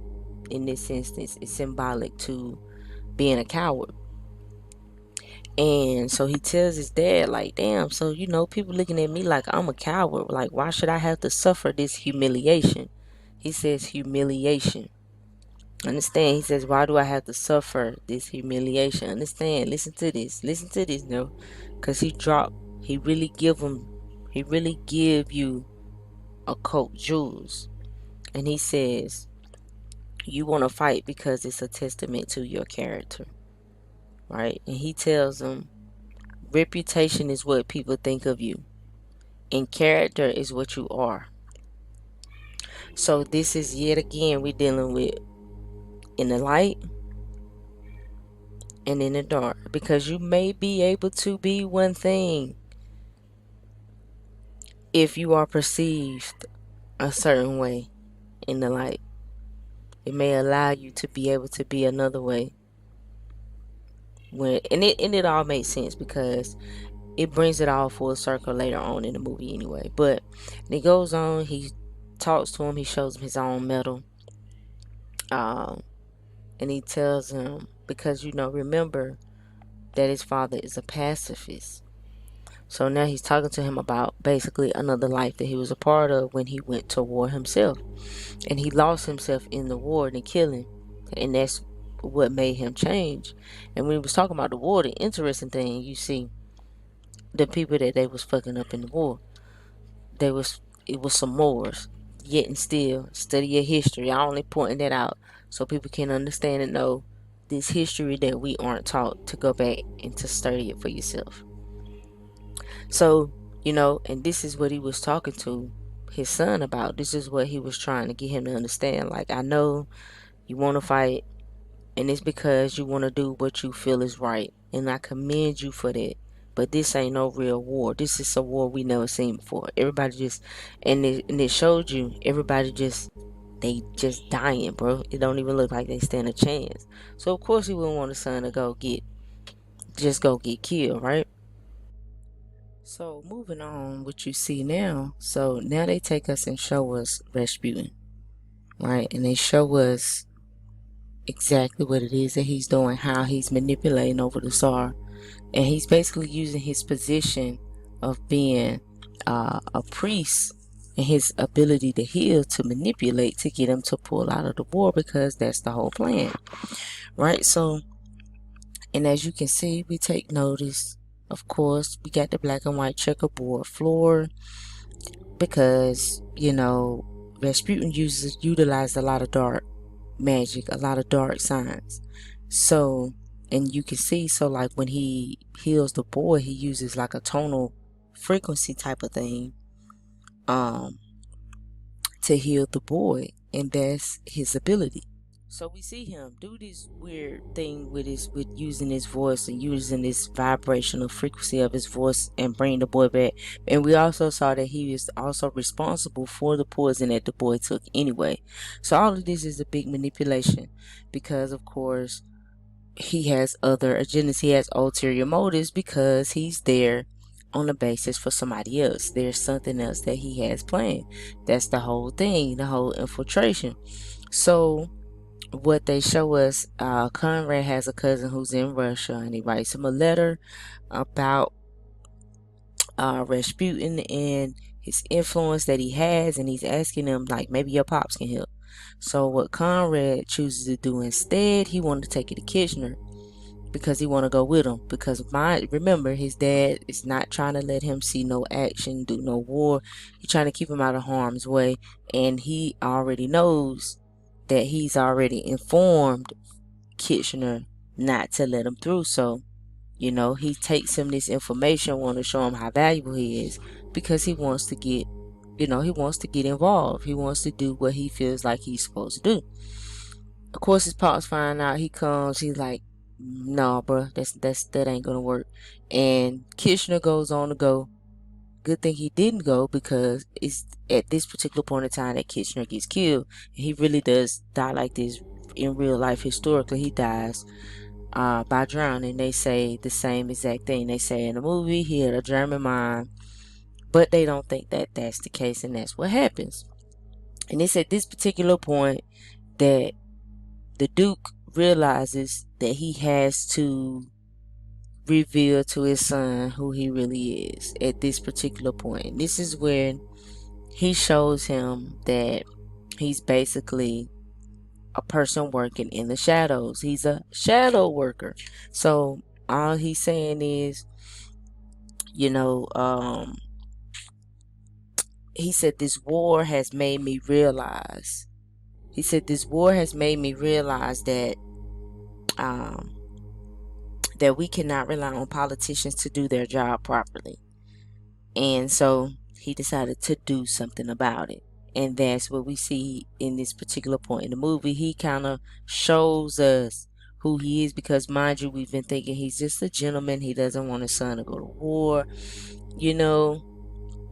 in this instance is symbolic to being a coward. And so he tells his dad, like, damn, so people looking at me like I'm a coward. Like, why should I have to suffer this humiliation? He says humiliation. Understand? He says, why do I have to suffer this humiliation? Understand? Listen to this. Listen to this, no. Cause he really give you occult jewels. And he says, you want to fight because it's a testament to your character. Right? And he tells them, reputation is what people think of you, and character is what you are. So this is yet again we're dealing with in the light and in the dark, because you may be able to be one thing if you are perceived a certain way in the light. It may allow you to be able to be another way. It all makes sense because it brings it all full circle later on in the movie anyway. But it goes on, he talks to him, he shows him his own medal. And he tells him, because remember that his father is a pacifist. So now he's talking to him about basically another life that he was a part of when he went to war himself. And he lost himself in the war and the killing. And that's what made him change. And when he was talking about the war, the interesting thing, you see, the people that they was fucking up in the war, it was some Moors. Yet and still, study your history. I only pointing that out so people can understand and know this history that we aren't taught, to go back and to study it for yourself. So, and this is what he was talking to his son about. This is what he was trying to get him to understand. Like, I know you want to fight, and it's because you want to do what you feel is right, and I commend you for that. But this ain't no real war. This is a war we never seen before. Everybody just, and it showed you, everybody they just dying, bro. It don't even look like they stand a chance. So of course he wouldn't want his son to go get killed, right? So moving on, what you see now. So now they take us and show us Rasputin, right? And they show us exactly what it is that he's doing, how he's manipulating over the Tsar. And he's basically using his position of being a priest and his ability to heal to manipulate to get him to pull out of the war, because that's the whole plan, right? So, and as you can see, we take notice, of course, we got the black and white checkerboard floor because, Rasputin utilized a lot of dark magic, a lot of dark signs. So, and you can see, so like when he heals the boy, he uses like a tonal frequency type of thing to heal the boy, and that's his ability. So we see him do this weird thing with using his voice and using this vibrational frequency of his voice and bring the boy back. And we also saw that he was also responsible for the poison that the boy took anyway. So all of this is a big manipulation, because of course he has other agendas. He has ulterior motives because he's there on the basis for somebody else. There's something else that he has planned. That's the whole thing, the whole infiltration. So what they show us, Conrad has a cousin who's in Russia, and he writes him a letter about Rasputin and his influence that he has, and he's asking him, like, maybe your pops can help. So what Conrad chooses to do instead, he wanted to take it to Kitchener because he want to go with him, because remember, his dad is not trying to let him see no action, do no war. He's trying to keep him out of harm's way, and he already knows that he's already informed Kitchener not to let him through. So, he takes him this information, want to show him how valuable he is, because he wants to get He wants to get involved. He wants to do what he feels like he's supposed to do. Of course, his pops find out. He comes. He's like, "No, bro, that ain't gonna work." And Kitchener goes on to go. Good thing he didn't go, because it's at this particular point in time that Kitchener gets killed. And he really does die like this in real life. Historically, he dies by drowning. They say the same exact thing. They say in the movie he had a German mind, but they don't think that that's the case, and that's what happens. And it's at this particular point that the Duke realizes that he has to reveal to his son who he really is at this particular point. And this is when he shows him that he's basically a person working in the shadows. He's a shadow worker. So all he's saying is, he said, this war has made me realize. He said, this war has made me realize that that we cannot rely on politicians to do their job properly. And so he decided to do something about it. And that's what we see in this particular point in the movie. He kind of shows us who he is, because mind you, we've been thinking he's just a gentleman. He doesn't want his son to go to war.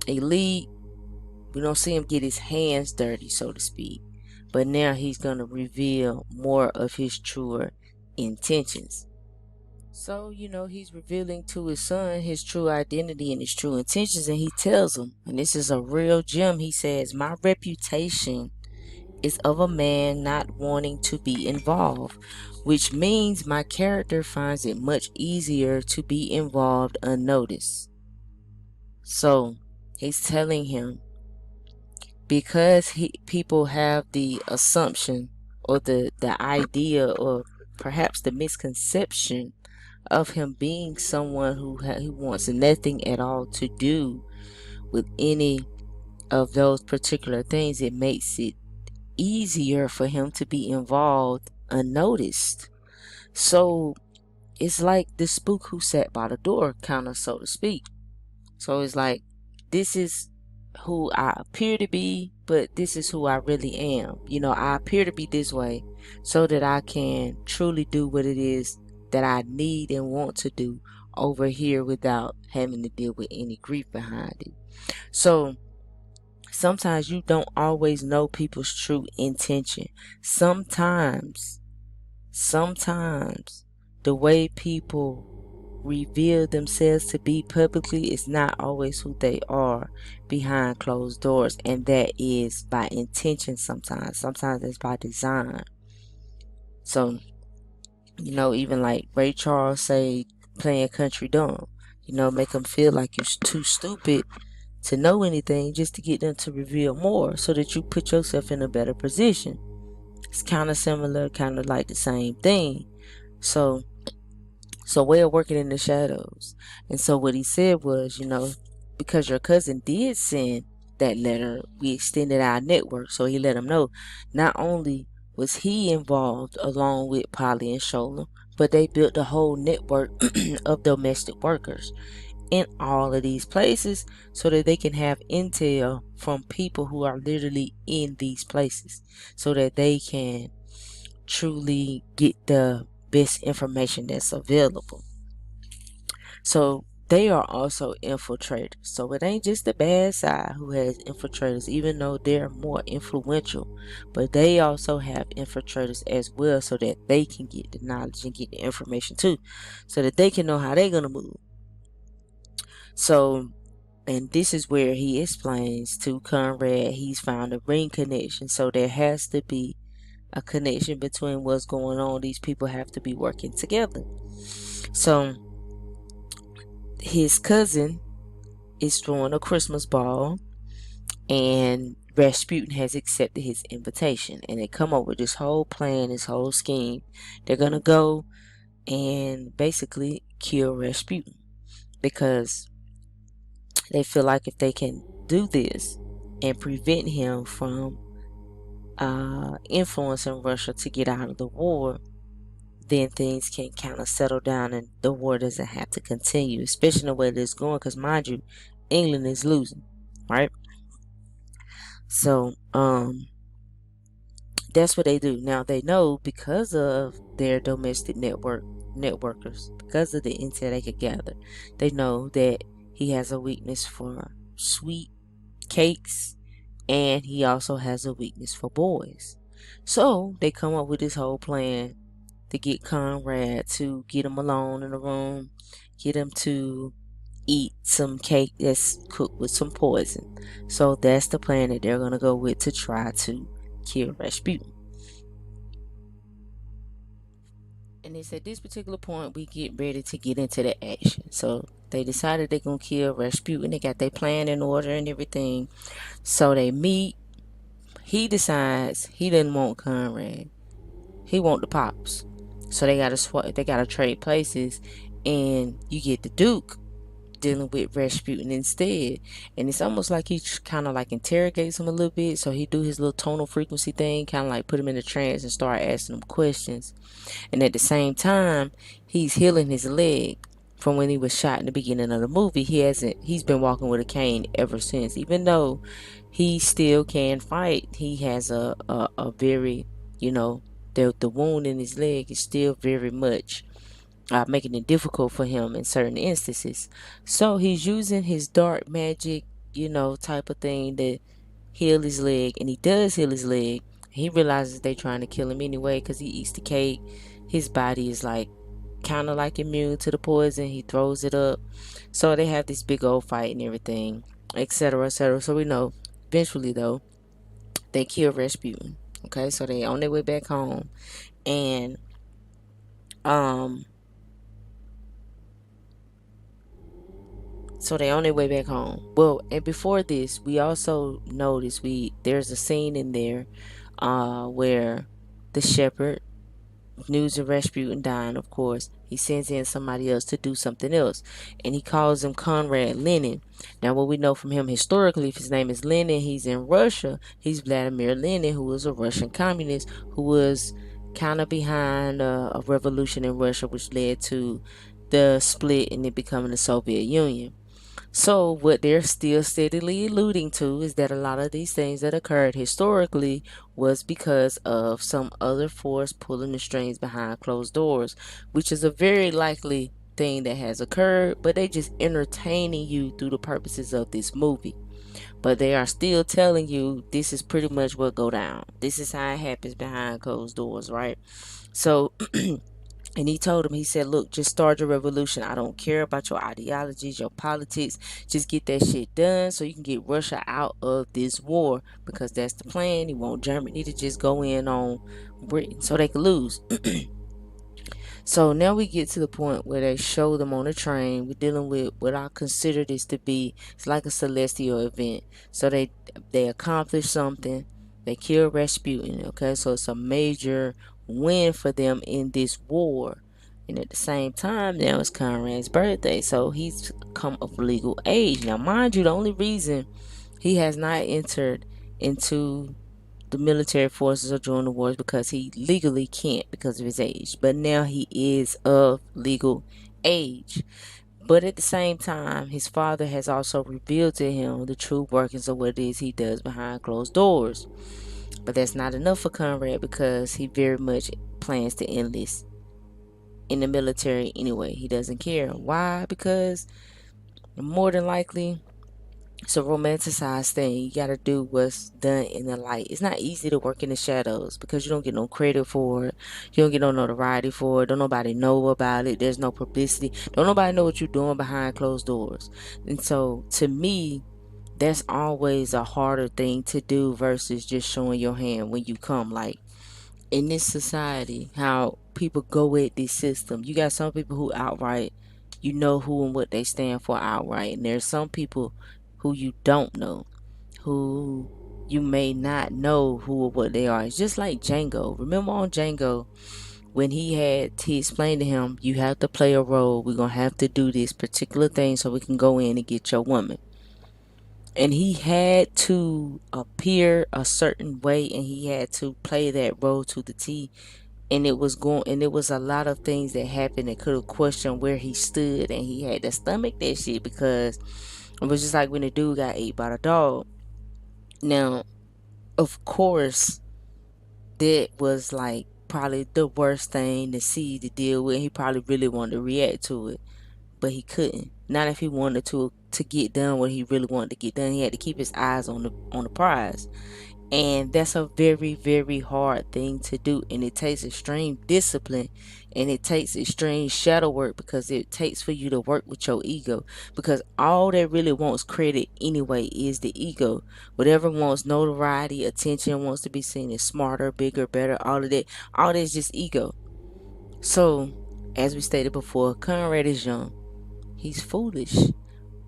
Elite. We don't see him get his hands dirty, so to speak. But now he's going to reveal more of his truer intentions. So, he's revealing to his son his true identity and his true intentions, and he tells him, and this is a real gem, he says, "My reputation is of a man not wanting to be involved, which means my character finds it much easier to be involved unnoticed." So, he's telling him, because people have the assumption or the idea, or perhaps the misconception of him being someone who wants nothing at all to do with any of those particular things, it makes it easier for him to be involved unnoticed. So it's like the spook who sat by the door, kind of, so to speak. So it's like, this is who I appear to be, but this is who I really am. I appear to be this way so that I can truly do what it is that I need and want to do over here without having to deal with any grief behind it. So sometimes you don't always know people's true intention. Sometimes the way people reveal themselves to be publicly is not always who they are behind closed doors, and that is by intention. Sometimes it's by design. So even like Ray Charles say, playing country dumb, make them feel like you're too stupid to know anything, just to get them to reveal more so that you put yourself in a better position. It's kind of similar, kind of like the same thing. So we're working in the shadows. And so what he said was, because your cousin did send that letter, we extended our network. So he let him know not only was he involved along with Polly and Shola, but they built a whole network of domestic workers in all of these places so that they can have intel from people who are literally in these places so that they can truly get the best information that's available. So they are also infiltrators. So it ain't just the bad side who has infiltrators, even though they're more influential, but they also have infiltrators as well so that they can get the knowledge and get the information too, so that they can know how they're gonna move. So, and this is where he explains to Conrad he's found a ring connection. So there has to be a connection between what's going on. These people have to be working together. So his cousin is throwing a Christmas ball, and Rasputin has accepted his invitation, and they come up with this whole plan, this whole scheme. They're gonna go and basically kill Rasputin, because they feel like if they can do this and prevent him from influencing Russia to get out of the war, then things can kind of settle down and the war doesn't have to continue, especially the way that it's going, because mind you, England is losing, right? So that's what they do. Now they know because of their domestic networkers, because of the intel they could gather, they know that he has a weakness for sweet cakes and he also has a weakness for boys. So they come up with this whole plan to get Conrad to get him alone in a room, get him to eat some cake that's cooked with some poison. So that's the plan that they're gonna go with to try to kill Rasputin. And it's at this particular point we get ready to get into the action. So they decided they're gonna kill Rasputin. They got their plan in order and everything. So they meet. He decides he doesn't want Conrad. He want the pops. So they gotta swap. They gotta trade places, and you get the Duke dealing with Rasputin instead. And it's almost like he kind of like interrogates him a little bit. So he do his little tonal frequency thing, kind of like put him in a trance and start asking him questions. And at the same time, he's healing his leg from when he was shot in the beginning of the movie. He's been walking with a cane ever since. Even though he still can fight, he has a very, you know, the wound in his leg is still very much making it difficult for him in certain instances. So he's using his dark magic, type of thing to heal his leg, and he does heal his leg. He realizes they trying to kill him anyway because he eats the cake. His body is like kind of like immune to the poison. He throws it up. So they have this big old fight and everything, etc., etc. So we know eventually though they kill Rasputin. Okay, so they on their way back home, and um so they on their way back home. Well, and before this, we also noticed there's a scene in there where the shepherd, news of Rasputin dying, of course, he sends in somebody else to do something else, and he calls him Conrad Lenin. Now, what we know from him historically, if his name is Lenin, he's in Russia. He's Vladimir Lenin, who was a Russian communist who was kind of behind a revolution in Russia, which led to the split and it becoming the Soviet Union. So, what they're still steadily alluding to is that a lot of these things that occurred historically was because of some other force pulling the strings behind closed doors, which is a very likely thing that has occurred, but they just entertaining you through the purposes of this movie. But they are still telling you this is pretty much what go down. This is how it happens behind closed doors, right? So and he told him, he said, look, just start your revolution. I don't care about your ideologies, your politics. Just get that shit done so you can get Russia out of this war, because that's the plan. He want Germany to just go in on Britain so they could lose. So now we get to the point where they show them on a train. We're dealing with what I consider this to be, it's like a celestial event. So they accomplish something. They kill Rasputin. Okay, so it's a major win for them in this war. And at the same time, now it's Conrad's birthday, so he's come of legal age. Now, mind you, the only reason he has not entered into the military forces or join the wars because he legally can't because of his age. But now he is of legal age. But at the same time, his father has also revealed to him the true workings of what it is he does behind closed doors. But that's not enough for Conrad because he very much plans to enlist in the military anyway. He doesn't care. Why? Because more than likely it's a romanticized thing. You gotta do what's done in the light. It's not easy to work in the shadows because you don't get no credit for it. You don't get no notoriety for it. Don't nobody know about it. There's no publicity. Don't nobody know what you're doing behind closed doors. And so to me, that's always a harder thing to do versus just showing your hand when you come. Like in this society, how people go at this system. You got some people who outright, you know who and what they stand for outright. And there's some people who you don't know, who you may not know who or what they are. It's just like Django. Remember on Django, when he explained to him, you have to play a role. We're going to have to do this particular thing so we can go in and get your woman. And he had to appear a certain way and he had to play that role to the T. And it was a lot of things that happened that could have questioned where he stood, and he had to stomach that shit because it was just like when the dude got ate by the dog. Now Of course, that was like probably the worst thing to see to deal with. He probably really wanted to react to it, but he couldn't. Not if he wanted to get done what he really wanted to get done. He had to keep his eyes on the prize. And that's a very, very hard thing to do. And it takes extreme discipline, and it takes extreme shadow work, because it takes for you to work with your ego. Because all that really wants credit anyway is the ego. Whatever wants notoriety, attention, wants to be seen as smarter, bigger, better, all that is just ego. So, as we stated before, Conrad is young. He's foolish.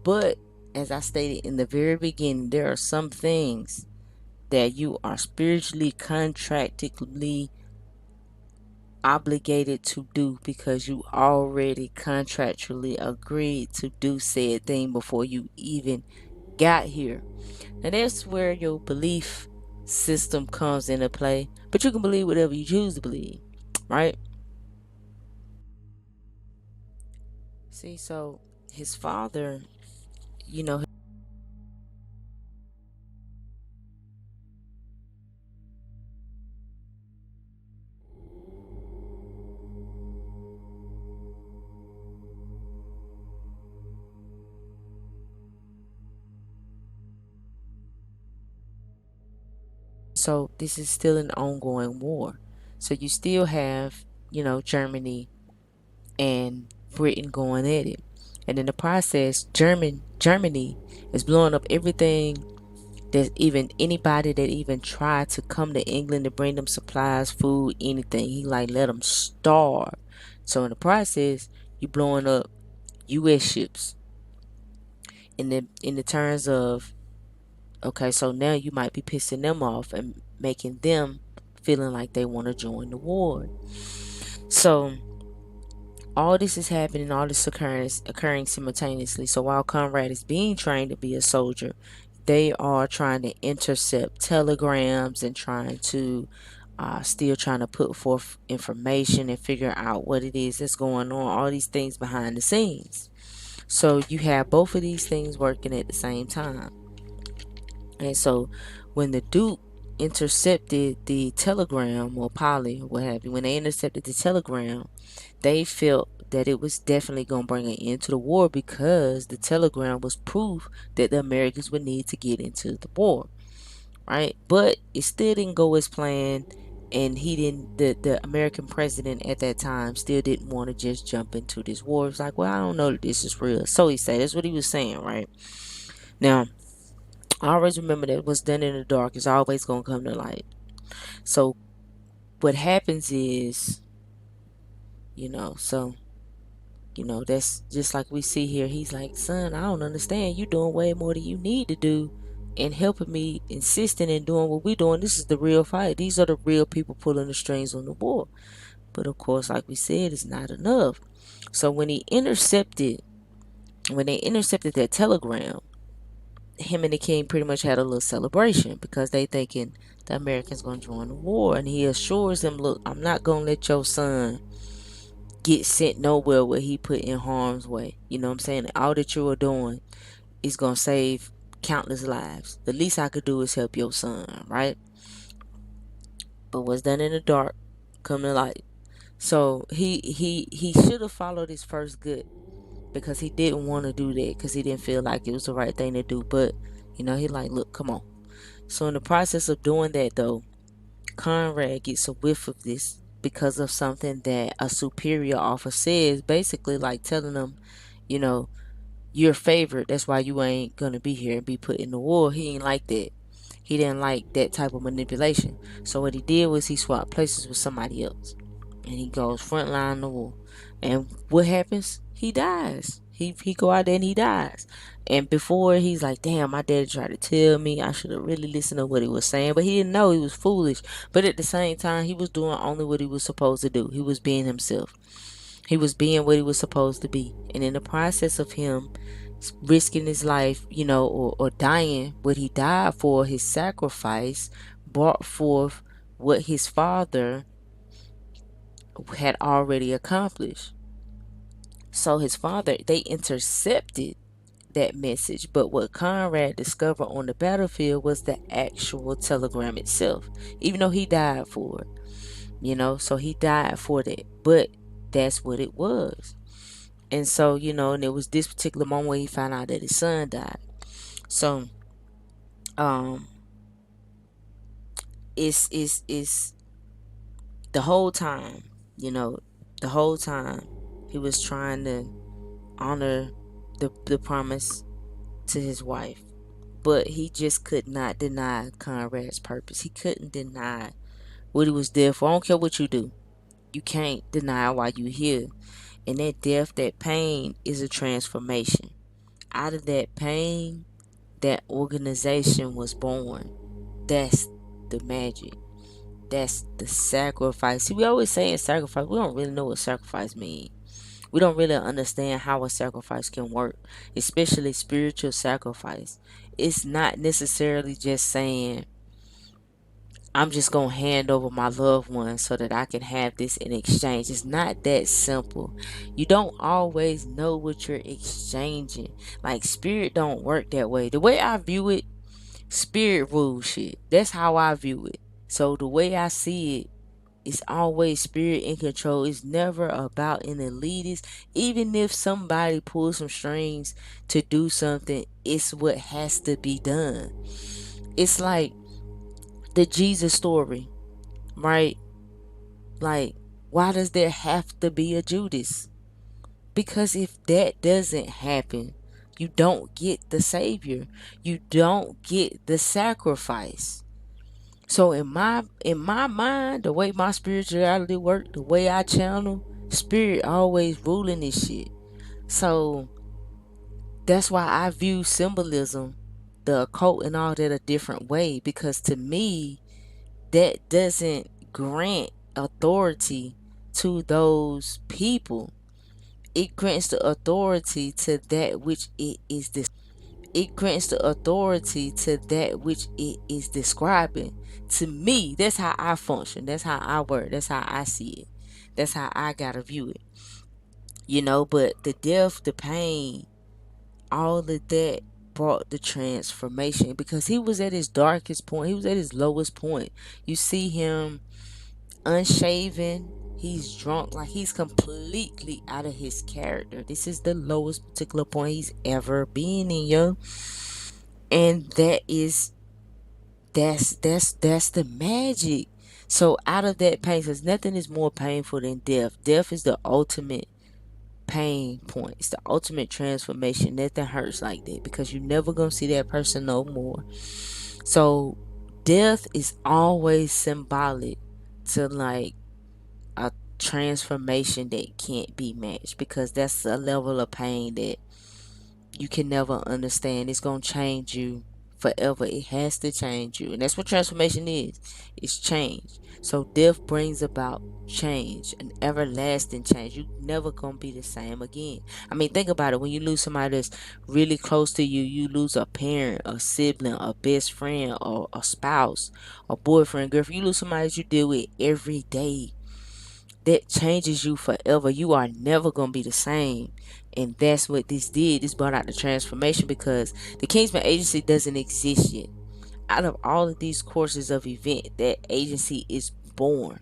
But as I stated in the very beginning, there are some things that you are spiritually contractually obligated to do, because you already contractually agreed to do said thing before you even got here. Now that's where your belief system comes into play. But you can believe whatever you choose to believe, right? See, so his father, you know, so this is still an ongoing war. So you still have, Germany and Britain going at it. And in the process, Germany is blowing up everything that even anybody that even tried to come to England to bring them supplies, food, anything. He like let them starve. So in the process, you blowing up U.S. ships in the terms of, okay, so now you might be pissing them off and making them feeling like they want to join the war. So all this is happening, all this occurring simultaneously. So while Conrad is being trained to be a soldier, they are trying to intercept telegrams and still trying to put forth information and figure out what it is that's going on, all these things behind the scenes. So you have both of these things working at the same time. And so when the Duke intercepted the telegram, or Polly, or what have you, when they intercepted the telegram, they felt that it was definitely going to bring an end to the war, because the telegram was proof that the Americans would need to get into the war, right? But it still didn't go as planned, and he didn't. The American president at that time still didn't want to just jump into this war. It's like, well, I don't know that this is real. So he said that's what he was saying, right? Now, I always remember that what's done in the dark is always going to come to light. So what happens is, so that's just like we see here. He's like, son, I don't understand. You doing way more than you need to do and helping me, insisting and doing what we doing. This is the real fight. These are the real people pulling the strings on the war. But of course, like we said, it's not enough. So when they intercepted that telegram, him and the king pretty much had a little celebration, because they thinking the Americans gonna join the war. And he assures them, look, I'm not gonna let your son get sent nowhere where he put in harm's way. You know what I'm saying? All that you are doing is gonna save countless lives. The least I could do is help your son, right? But what's done in the dark come to light. So he should have followed his first gut, because he didn't want to do that, because he didn't feel like it was the right thing to do. But he like, look, come on. So in the process of doing that, though, Conrad gets a whiff of this, because of something that a superior officer says, basically like telling him, you know, you're favored. That's why you ain't gonna be here and be put in the war. He ain't like that. He didn't like that type of manipulation. So what he did was he swapped places with somebody else, and he goes front line the war. And what happens? He dies. He go out there and he dies. And before, he's like, damn, my daddy tried to tell me I should have really listened to what he was saying, but he didn't know. He was foolish. But at the same time, he was doing only what he was supposed to do. He was being himself. He was being what he was supposed to be. And in the process of him risking his life, or dying, what he died for, his sacrifice, brought forth what his father had already accomplished. So his father, they intercepted that message. But what Conrad discovered on the battlefield was the actual telegram itself, even though he died for it. So he died for that. But that's what it was. And so, and it was this particular moment where he found out that his son died. So, um, it's the whole time, you know, the whole time he was trying to honor the promise to his wife. But he just could not deny Conrad's purpose. He couldn't deny what he was there for. I don't care what you do. You can't deny why you here. And that death, that pain is a transformation. Out of that pain, that organization was born. That's the magic. That's the sacrifice. See, we always saying sacrifice. We don't really know what sacrifice means. We don't really understand how a sacrifice can work, especially spiritual sacrifice. It's not necessarily just saying, I'm just going to hand over my loved one so that I can have this in exchange. It's not that simple. You don't always know what you're exchanging. Like, spirit don't work that way. The way I view it, spirit rules shit. That's how I view it. So the way I see it, it's always spirit in control. It's never about an elitist. Even if somebody pulls some strings to do something, it's what has to be done. It's like the Jesus story, right? Like, why does there have to be a Judas? Because if that doesn't happen, you don't get the Savior. You don't get the sacrifice. So in my mind, the way my spirituality work, the way I channel, spirit always ruling this shit. So that's why I view symbolism, the occult and all that a different way. Because to me, that doesn't grant authority to those people. It grants the authority to that which it grants the authority to that which it is describing. To me, that's how I function. That's how I work. That's how I see it. That's how I gotta view it. But the death, the pain, all of that brought the transformation because he was at his darkest point. He was at his lowest point. You see him unshaven. He's drunk, like he's completely out of his character. This is the lowest particular point he's ever been in, yo. And that's the magic. So out of that pain, because nothing is more painful than death. Death is the ultimate pain point. It's the ultimate transformation. Nothing hurts like that because you're never gonna see that person no more. So death is always symbolic to like a transformation that can't be matched because that's a level of pain that you can never understand. It's gonna change you forever. It has to change you, and that's what transformation is. It's change. So death brings about change, an everlasting change. You never gonna be the same again. I mean, think about it. When you lose somebody that's really close to you, you lose a parent, a sibling, a best friend, or a spouse, a boyfriend, girlfriend. You lose somebody that you deal with every day. That changes you forever. You are never gonna be the same. And that's what this did. This brought out the transformation because the Kingsman agency doesn't exist yet. Out of all of these courses of event, that agency is born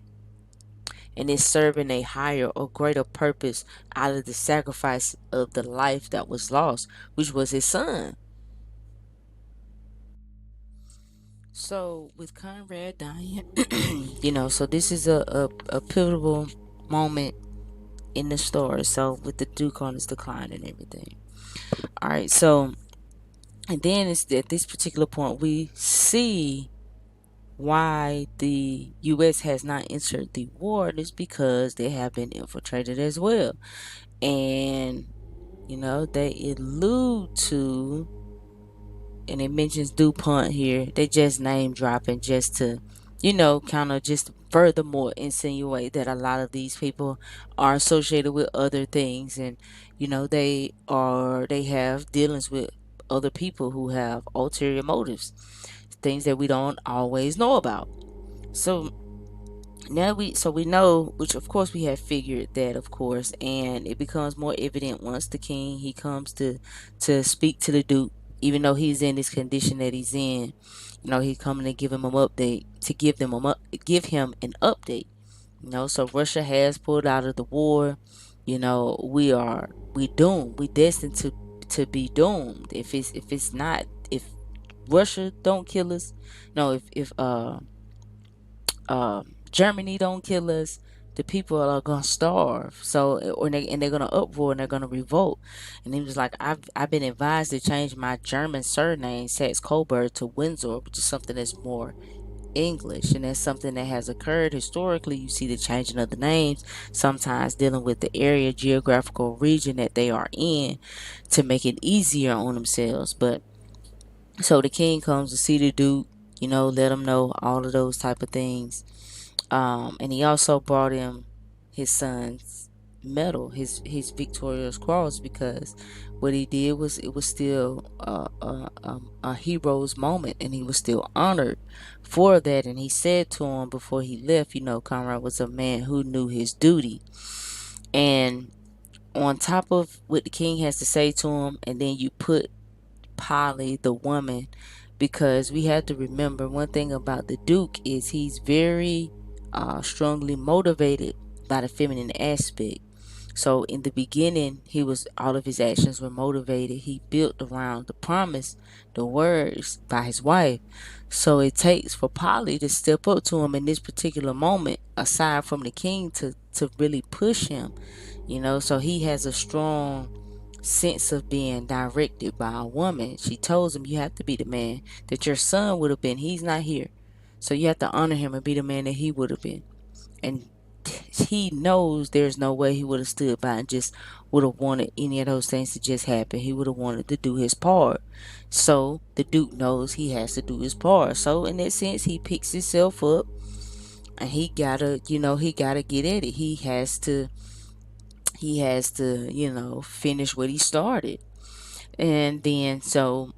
and is serving a higher or greater purpose out of the sacrifice of the life that was lost, which was his son. So with Conrad dying, so this is a pivotal moment in the story. So with the Duke on his decline and everything. All right. So and then it's at this particular point we see why the U.S. has not entered the war. Is because they have been infiltrated as well, and they allude to, and it mentions DuPont here. They just name dropping just to, kind of just furthermore insinuate that a lot of these people are associated with other things, and they have dealings with other people who have ulterior motives, things that we don't always know about. So Now we know, which of course we have figured that, of course, and it becomes more evident once the king he comes to speak to the duke, even though he's in this condition that he's in. He's coming to give him an update, to give him an update. So Russia has pulled out of the war. We doomed. We destined to be doomed. If it's not, if Russia don't kill us, no, if Germany don't kill us, the people are gonna starve. So, they're gonna uproar and they're gonna revolt. And he was like, I've been advised to change my German surname, Saxe Coburg, to Windsor, which is something that's more English, and that's something that has occurred historically. You see the changing of the names, sometimes dealing with the area, geographical region that they are in, to make it easier on themselves. But so the king comes to see the duke, let him know all of those type of things. And he also brought him his son's medal, his victorious cross, because what he did was, it was still a hero's moment, and he was still honored for that. And he said to him before he left, Conrad was a man who knew his duty. And on top of what the king has to say to him, and then you put Polly, the woman, because we have to remember one thing about the Duke is he's very strongly motivated by the feminine aspect. So in the beginning, all of his actions were motivated. He built around the promise, the words by his wife. So it takes for Polly to step up to him in this particular moment, aside from the king, to really push him. So he has a strong sense of being directed by a woman. She tells him, you have to be the man that your son would have been. He's not here. So you have to honor him and be the man that he would have been. And he knows there's no way he would have stood by and just would have wanted any of those things to just happen. He would have wanted to do his part. So the Duke knows he has to do his part. So in that sense, he picks himself up, and he gotta get at it. He has to finish what he started. And then, so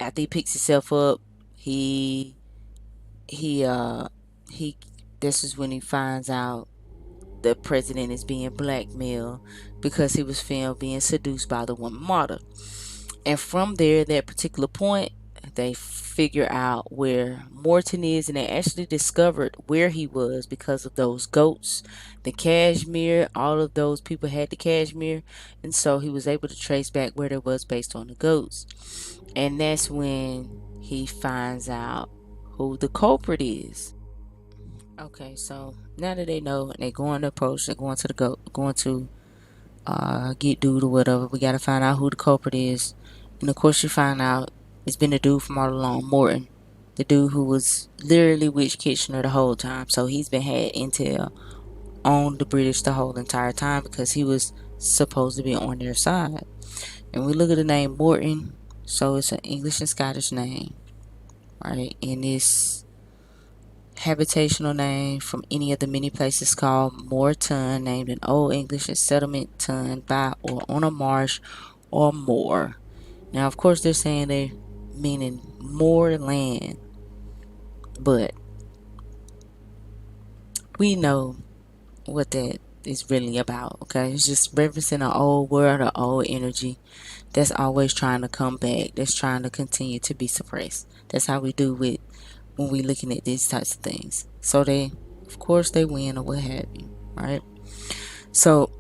after he picks himself up, he he uh he this is when he finds out the president is being blackmailed, because he was filmed being seduced by the woman Marta. And from there, that particular point, they figure out where Morton is, and they actually discovered where he was because of those goats, the cashmere. All of those people had the cashmere, and so he was able to trace back where it was based on the goats. And that's when he finds out who the culprit is. Okay, so now that they know, and they're going to approach, they're going to the goat, going to get dude or whatever. We gotta find out who the culprit is, and of course you find out it's been the dude from all along, Morton, the dude who was literally with Kitchener the whole time. So he's been had intel on the British the whole entire time, because he was supposed to be on their side. And we look at the name Morton, so it's an English and Scottish name, right? And it's habitational name from any of the many places called Moreton, named in Old English as settlement ton by or on a marsh or moor. Now, of course, they're saying they're meaning more land, but we know what that is really about. Okay, it's just referencing an old word or old energy that's always trying to come back, that's trying to continue to be suppressed. That's how we do with when we looking at these types of things. So they, of course, they win or what have you, right? So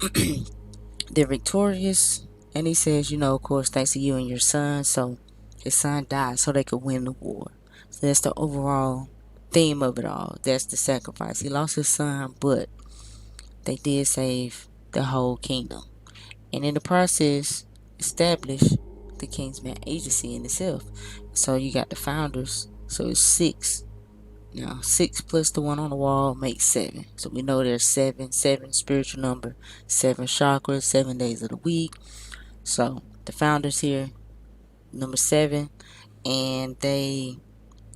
they're victorious, and he says, of course, thanks to you and your son. So his son died so they could win the war. So that's the overall theme of it all. That's the sacrifice. He lost his son, but they did save the whole kingdom, and in the process establish the Kingsman agency in itself. So you got the founders, so it's six. Now 6 plus the one on the wall makes 7. So we know there's seven spiritual number, 7 chakras, 7 days of the week. So the founders here, number 7, and they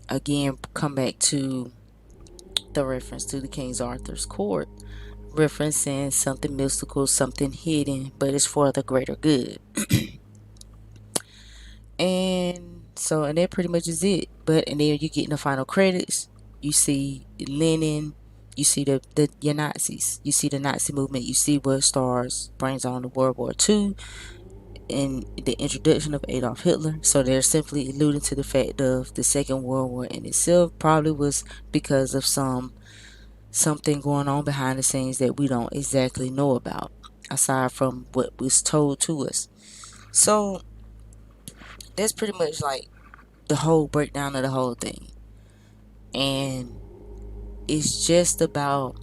again come back to the reference to the King's Arthur's court, referencing something mystical, something hidden, but it's for the greater good. And so, and that pretty much is it. And then you get in the final credits, you see Lenin You see your Nazis. You see the Nazi movement. You see what brings on the World War II and the introduction of Adolf Hitler. So they're simply alluding to the fact of the Second World War in itself probably was because of something going on behind the scenes that we don't exactly know about, aside from what was told to us. So that's pretty much like the whole breakdown of the whole thing. And it's just about,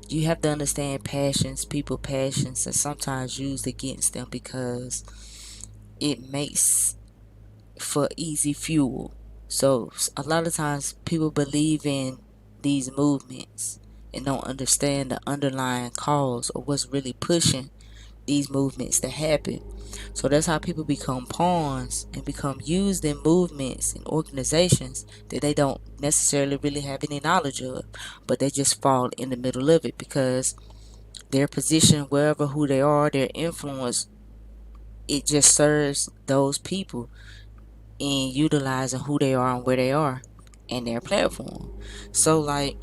you have to understand people passions are sometimes used against them because it makes for easy fuel. So a lot of times people believe in these movements and don't understand the underlying cause or what's really pushing these movements to happen. So that's how people become pawns and become used in movements and organizations that they don't necessarily really have any knowledge of, but they just fall in the middle of it because their position, wherever who they are, their influence, it just serves those people in utilizing who they are and where they are and their platform. So like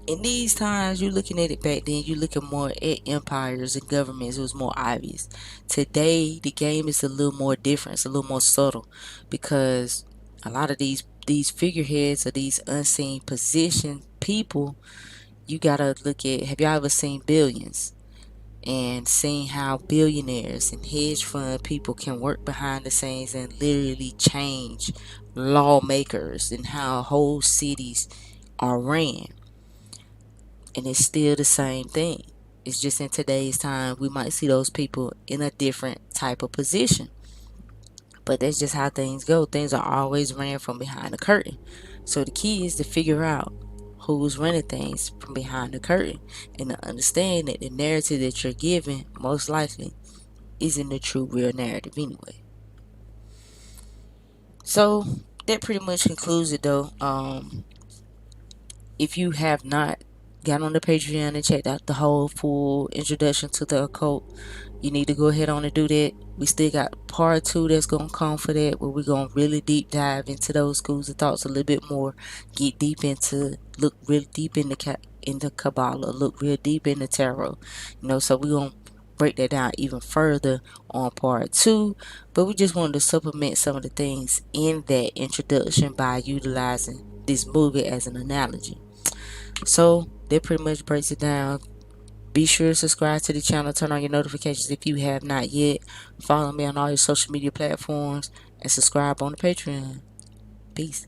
in these times, you're looking at it back then, you're looking more at empires and governments. It was more obvious. Today, the game is a little more different. It's a little more subtle because a lot of these figureheads or these unseen position people, you gotta look at. Have y'all ever seen Billions and seen how billionaires and hedge fund people can work behind the scenes and literally change lawmakers and how whole cities are ran? And it's still the same thing. It's just in today's time we might see those people in a different type of position, but that's just how things go. Things are always ran from behind the curtain. So the key is to figure out who's running things from behind the curtain and to understand that the narrative that you're given most likely isn't the true real narrative anyway. So that pretty much concludes it though. If you have not got on the Patreon and checked out the whole full introduction to the occult, you need to go ahead on and do that. We still got part 2 that's gonna come for that, where we're gonna really deep dive into those schools of thoughts a little bit more, look real deep into Kabbalah, look real deep into tarot. So we're gonna break that down even further on part 2. But we just wanted to supplement some of the things in that introduction by utilizing this movie as an analogy. So that pretty much breaks it down. Be sure to subscribe to the channel, turn on your notifications if you have not yet. Follow me on all your social media platforms and subscribe on the Patreon. Peace.